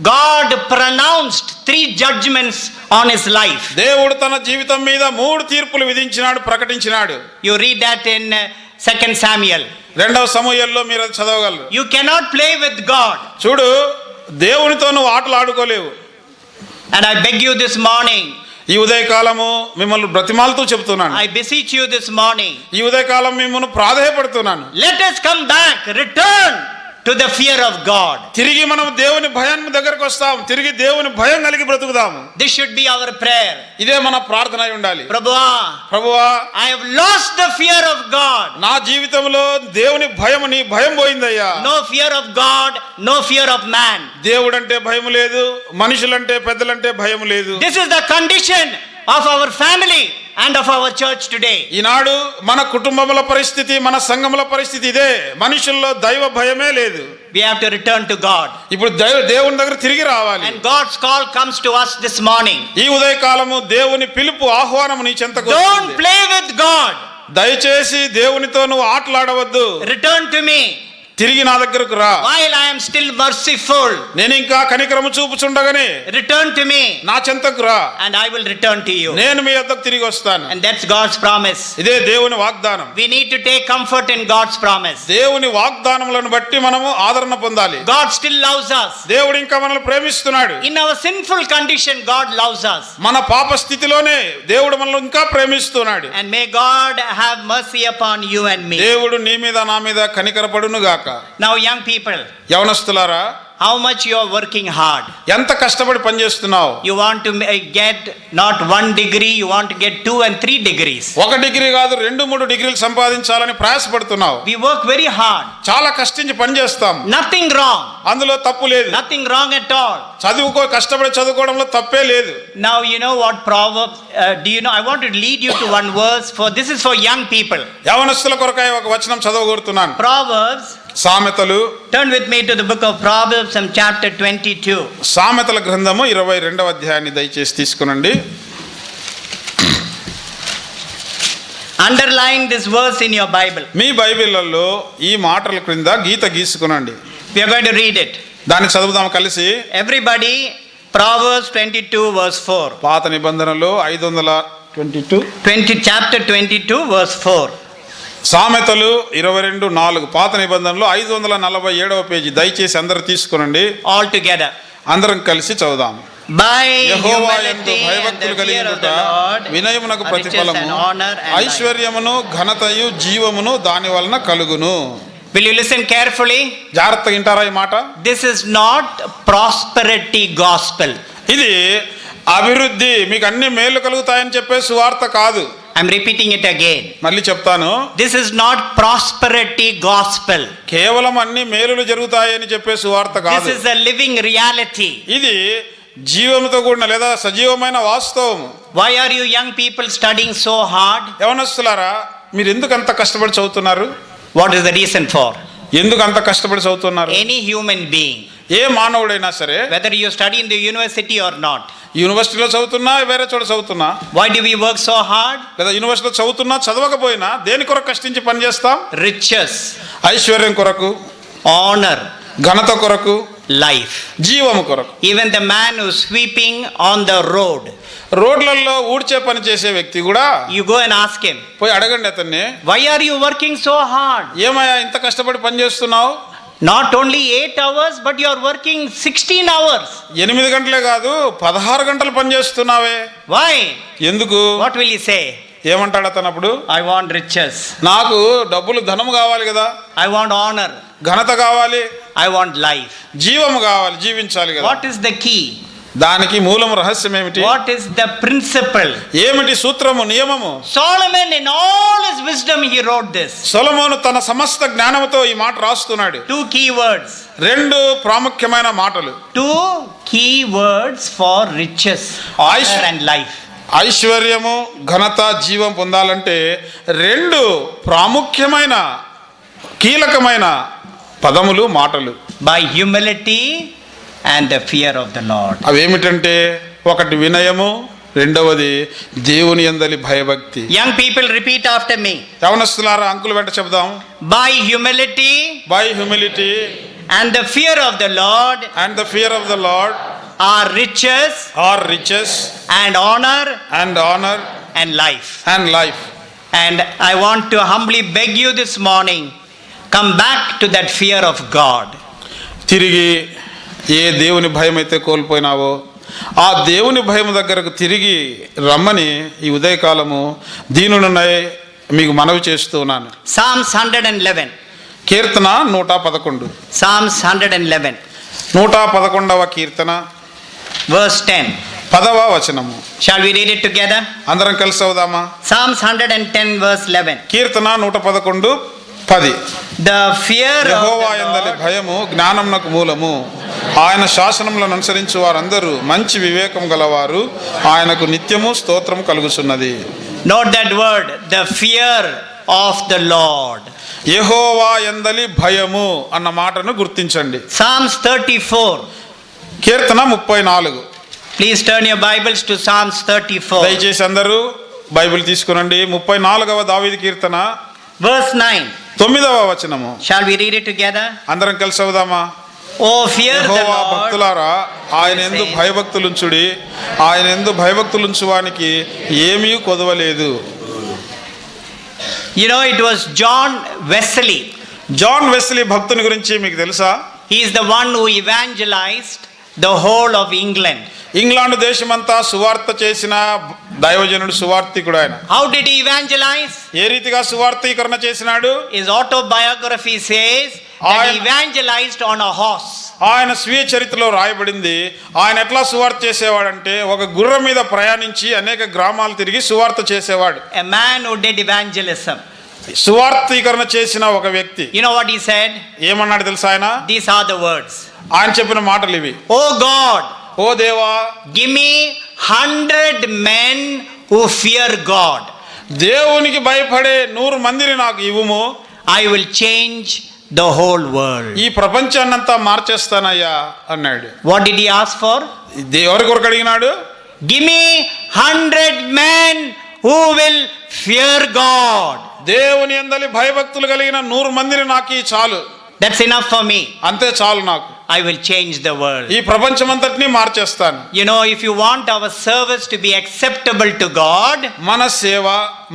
God pronounced 3 judgments on his life. దేవుడు తన జీవితం మీద 3 తీర్పులు విధించినాడు, ప్రకటించినాడు. You read that in 2 Samuel. 2వ సమూయేలులో మీరు అది చదవగలరు. You cannot play with God. చూడు, దేవునితో నువ్వు ఆటలు ఆడుకోలేవు. And I beg you this morning, ఈ ఉదయకాలము మిమ్మల్ని బ్రతిమాలుతూ చెప్తున్నాను. I beseech you this morning, ఈ ఉదయకాలం మిమ్మల్ని ప్రాధేయపడుతున్నాను. let us come back, return to the fear of God. తిరిగి మనం దేవుని భయాన్ని దగ్గరకు వస్తాం. తిరిగి దేవుని భయం కలిగి బ్రతుకుదాము. This should be our prayer. ఇదే మన ప్రార్థన అయి ఉండాలి. ప్రభువా, I have lost the fear of God. నా జీవితంలో దేవుని భయం, నీ భయం పోయిందయ్యా. No fear of God, no fear of man. దేవుడంటే భయం లేదు, మనుషులంటే పెద్దలంటే భయం లేదు. This is the condition of our family and of our church today. ఈనాడు మన కుటుంబముల పరిస్థితి, మన సంఘముల పరిస్థితి ఇదే. మనుషుల్లో దైవ భయమే లేదు. We have to return to God. ఇప్పుడు దేవుని దగ్గర తిరిగి రావాలి. And God's call comes to us this morning. ఈ ఉదయకాలము దేవుని పిలుపు, ఆహ్వానము నీ చెంతకు Don't వస్తుంది. play with God. దయచేసి దేవునితో నువ్వు ఆటలాడవద్దు. Return to me తిరిగి నా దగ్గరకు రా. while I am still merciful. నేను ఇంకా కనికరము చూపుచుండగానే Return to me నా చెంతకు రా, and I will return to you. నేను మీ వద్దకు తిరిగి వస్తాను. And that's God's promise. ఇదే దేవుని వాగ్దానం. We need to take comfort in God's promise. దేవుని వాగ్దానములను బట్టి మనము ఆదరణ పొందాలి. God still loves us. దేవుడు ఇంకా మనల్ని ప్రేమిస్తున్నాడు. In our sinful condition, God loves us. మన పాప స్థితిలోనే దేవుడు మనల్ని ఇంకా ప్రేమిస్తున్నాడు. And may God have mercy upon you and me. దేవుడు నీ మీద నా మీద కనికరపడును గాక. Now, young people, యవనస్తులారా, how much you are working hard? ఎంత కష్టపడి పనిచేస్తున్నావు. You want to get not 1 degree, you want to get 2 and 3 degrees. 1 degree కాదు, 2-3 డిగ్రీలు సంపాదించాలని ప్రయాసపడుతున్నావు. We work very hard. చాలా కష్టించి పని చేస్తాం. Nothing wrong. అందులో తప్పు లేదు. Nothing wrong at all. కష్టపడి చదువుకోవడంలో తప్పే లేదు. Now you know what proverb, do you know, I want to lead you to one verse, for this is for young people. యవనస్తుల కొరకై ఒక వచనం చదవగోరుతున్నాను. Proverbs, సామెతలు, turn with me to the book of Proverbs and chapter 22. సామెతల గ్రంథము 22వ అధ్యాయాన్ని దయచేసి తీసుకునండి. Underline this verse in your Bible. మీ బైబిళ్లలో ఈ మాటల క్రింద గీత గీసుకునండి. We are going to read it. దాన్ని చదువుదాం కలిసి. Everybody, Proverbs 22 verse 4. పాత నిబంధనలో 522 chapter 22 verse 4. సామెతలు 22:4 పాత నిబంధనలో 547వ పేజీ. దయచేసి అందరూ తీసుకునండి. All together. అందరం కలిసి చదువుదాం. By యెహోవా యందు humility and భయభక్తులు the fear of కలిగినట the Lord, వినయమునకు riches ప్రతిఫలము, and honor and life. ఐశ్వర్యమును ఘనతయు జీవమును దాని వలన కలుగును. Will you listen carefully? జాగ్రత్తగా వింటారా ఈ మాట? This is not prosperity gospel. ఇది అభివృద్ధి, మీకు అన్ని మేలు కలుగుతాయని చెప్పే సువార్త కాదు. I'm repeating it again. మళ్ళీ చెప్తాను. This is not prosperity gospel. కేవలం అన్ని మేలులు జరుగుతాయని చెప్పే సువార్త This కాదు. is a living reality. ఇది జీవముతో కూడిన లేదా సజీవమైన వాస్తవం. Why are you young people studying so hard? యవనస్తులారా, మీరు ఎందుకు అంత కష్టపడి చదువుతున్నారు? What is the reason for? ఎందుకు అంత కష్టపడి చదువుతున్నారు? Any human being, ఏ మానవుడైనా సరే, whether you study in the university or not, యూనివర్సిటీలో చదువుతున్నా, వేరే చోట చదువుతున్నా, why do we work so hard? లేదా యూనివర్సిటీలో చదువుతున్నా చదవకపోయినా దేని కొరకు కష్టించి పని చేస్తాం? Riches, ఐశ్వర్యం కొరకు, honor, ఘనత కొరకు, life. జీవము కొరకు. Even the man who's sweeping on the road, రోడ్లలో ఊడ్చే పని చేసే వ్యక్తి కూడా you go and ask him, పోయి అడగండి అతన్ని, why are you working so hard? ఏమయ్యా ఇంత కష్టపడి పని చేస్తున్నావు? Not only 8 hours, but you are working 16 hours. 8 గంటలే కాదు, 16 గంటలు పని చేస్తున్నావే. Why? ఎందుకు? What will he say? ఏమంటాడు అతను అప్పుడు? I want riches. నాకు డబ్బులు, ధనము కావాలి కదా, I want honor. ఘనత కావాలి, I want life. జీవము కావాలి, జీవించాలి కదా. What is the key? దానికి మూలము రహస్యం ఏమిటి? What is the principle? ఏమిటి సూత్రము, నియమము? Solomon in all his wisdom he wrote this. సొలొమోను తన సమస్త జ్ఞానముతో ఈ మాట రాస్తున్నాడు. 2 key words. 2 ప్రాముఖ్యమైన మాటలు. 2 key words for riches, honor and life. ఐశ్వర్యము, ఘనత, జీవం పొందాలంటే 2 ప్రాముఖ్యమైన కీలకమైన పదములు, మాటలు. By humility and the fear of the Lord. అవేమిటంటే, ఒకటి వినయము, రెండవది దేవుని యందలి భయభక్తి. Young people, repeat after me. యవనస్తులారా, అంకులు వెంట చెప్దాం. By humility by humility and the fear of the Lord and the fear of the Lord are riches are riches and honor and honour and life. And life. And I want to humbly beg you this morning, come back to that fear of God. తిరిగి ఏ దేవుని భయం అయితే కోల్పోయినావో ఆ దేవుని భయం దగ్గరకు తిరిగి రమ్మని ఈ ఉదయకాలము దీనునై మీకు మనవి చేస్తున్నాను. Psalms 111. కీర్తన 111. Psalms 111, 111వ కీర్తన verse 10. 10వ వచనము. Shall we read it together? అందరం కలిసి అవుదామా? Psalms 110, verse 11. Keerthana 111, 10. The fear of Jehovah the యందలి Lord భయము జ్ఞానమునకు మూలము. ఆయన శాసనములను అనుసరించు వారందరూ మంచి వివేకం గలవారు. ఆయనకు నిత్యము స్తోత్రం కలుగుచున్నది. Note that word, the fear of the Lord. యెహోవా యందలి భయము అన్న మాటను గుర్తించండి. Psalms 34. Keerthana 34. Please turn your Bibles to Psalms 34. దయచేసి అందరూ బైబిల్ తీసుకురండి. 34వ దావీదు కీర్తన Verse 9. 9వ వచనము. Shall we read it together? అందరం కలిసి అవుదామా? Oh, fear the Jehovah Lord. భక్తులారా, ఆయన యందు భయభక్తులుంచుడి. ఆయన యందు భయభక్తులుంచువానికి ఏమీ కొదవలేదు. You know, it was John Wesley. John Wesley భక్తుని గురించి మీకు తెలుసా? He is the one who evangelized the whole of England. England దేశమంతా సువార్త చేసిన దైవజనుడు, సువార్తికుడు ఆయన. How did he evangelize? ఏ రీతిగా సువార్తీకరణ చేసినాడు? His autobiography says that he evangelized on a horse. ఆయన స్వీయ చరిత్రలో రాయబడింది. ఆయన ఎట్లా సువార్త చేసేవాడంటే ఒక గుర్రం మీద ప్రయాణించి అనేక గ్రామాలు తిరిగి సువార్త చేసేవాడు. A man who did evangelism. సువార్తీకరణ చేసిన ఒక వ్యక్తి. You know what he said? ఏమన్నాడు తెలుసా ఆయన? These are the words. ఆయన చెప్పిన మాటలు ఇవి. Oh God, ఓ దేవా, give me 100 men who fear God. దేవునికి భయపడే 100 మందిని నాకు ఇవ్వుము. I will change the whole world. ఈ ప్రపంచాన్నంతా మార్చేస్తానయ్యా అన్నాడు. What did he ask for? ఎవరి కొరకు అడిగినాడు? Give me 100 men who will fear God. దేవుని యందలి భయభక్తులు కలిగిన 100 మందిని నాకు చాలు. That's enough for me. అంతే చాలు నాకు. I will change the world. ఈ ప్రపంచమంతటిని మార్చేస్తాను. You know, if you want our service to be acceptable to God, మన సేవ,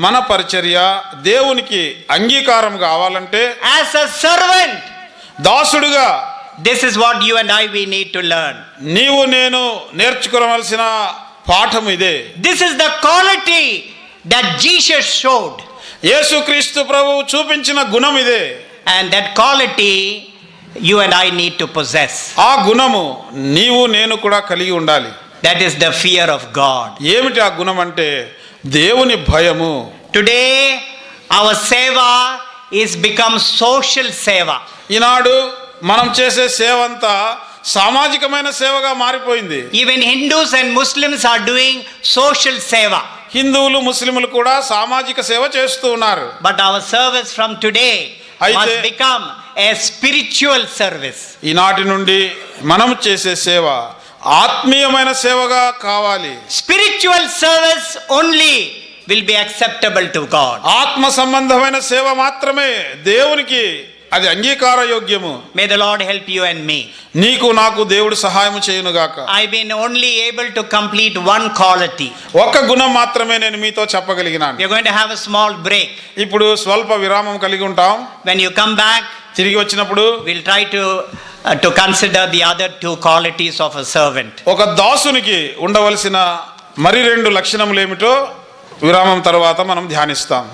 మన పరిచర్య దేవునికి అంగీకారం కావాలంటే as a servant, దాసుడుగా this is what you and I we need to learn. నీవు నేను నేర్చుకోవలసిన పాఠం ఇదే. This is the quality that Jesus showed. యేసుక్రీస్తు ప్రభువు చూపించిన గుణం ఇదే. And that quality you and I need to possess. ఆ గుణము నీవు నేను కూడా కలిగి ఉండాలి. That is the fear of God. ఏమిటి ఆ గుణం అంటే దేవుని భయము. Today our seva is become social seva. ఈనాడు మనం చేసే సేవ అంతా సామాజికమైన సేవగా మారిపోయింది. Even Hindus and Muslims are doing social seva. హిందువులు, ముస్లింలు కూడా సామాజిక సేవ చేస్తూ ఉన్నారు. But our service from today must become a spiritual service. ఈనాటి నుండి మనం చేసే సేవ ఆత్మీయమైన సేవగా కావాలి. Spiritual service only will be acceptable to God. ఆత్మ సంబంధమైన సేవ మాత్రమే దేవునికి అది అంగీకార యోగ్యము. May the Lord help you and me. నీకు నాకు దేవుడు సహాయం చేయును గాక. I've been only able to complete one quality. ఒక్క గుణం మాత్రమే నేను మీతో చెప్పగలిగినాను. We are going to have a small break. ఇప్పుడు స్వల్ప విరామం కలిగి ఉంటాం. When you come back, తిరిగి వచ్చినప్పుడు we'll try to consider the other 2 qualities of a servant. ఒక దాసునికి ఉండవలసిన మరి 2 లక్షణములు ఏమిటో విరామం తర్వాత మనం ధ్యానిస్తాం.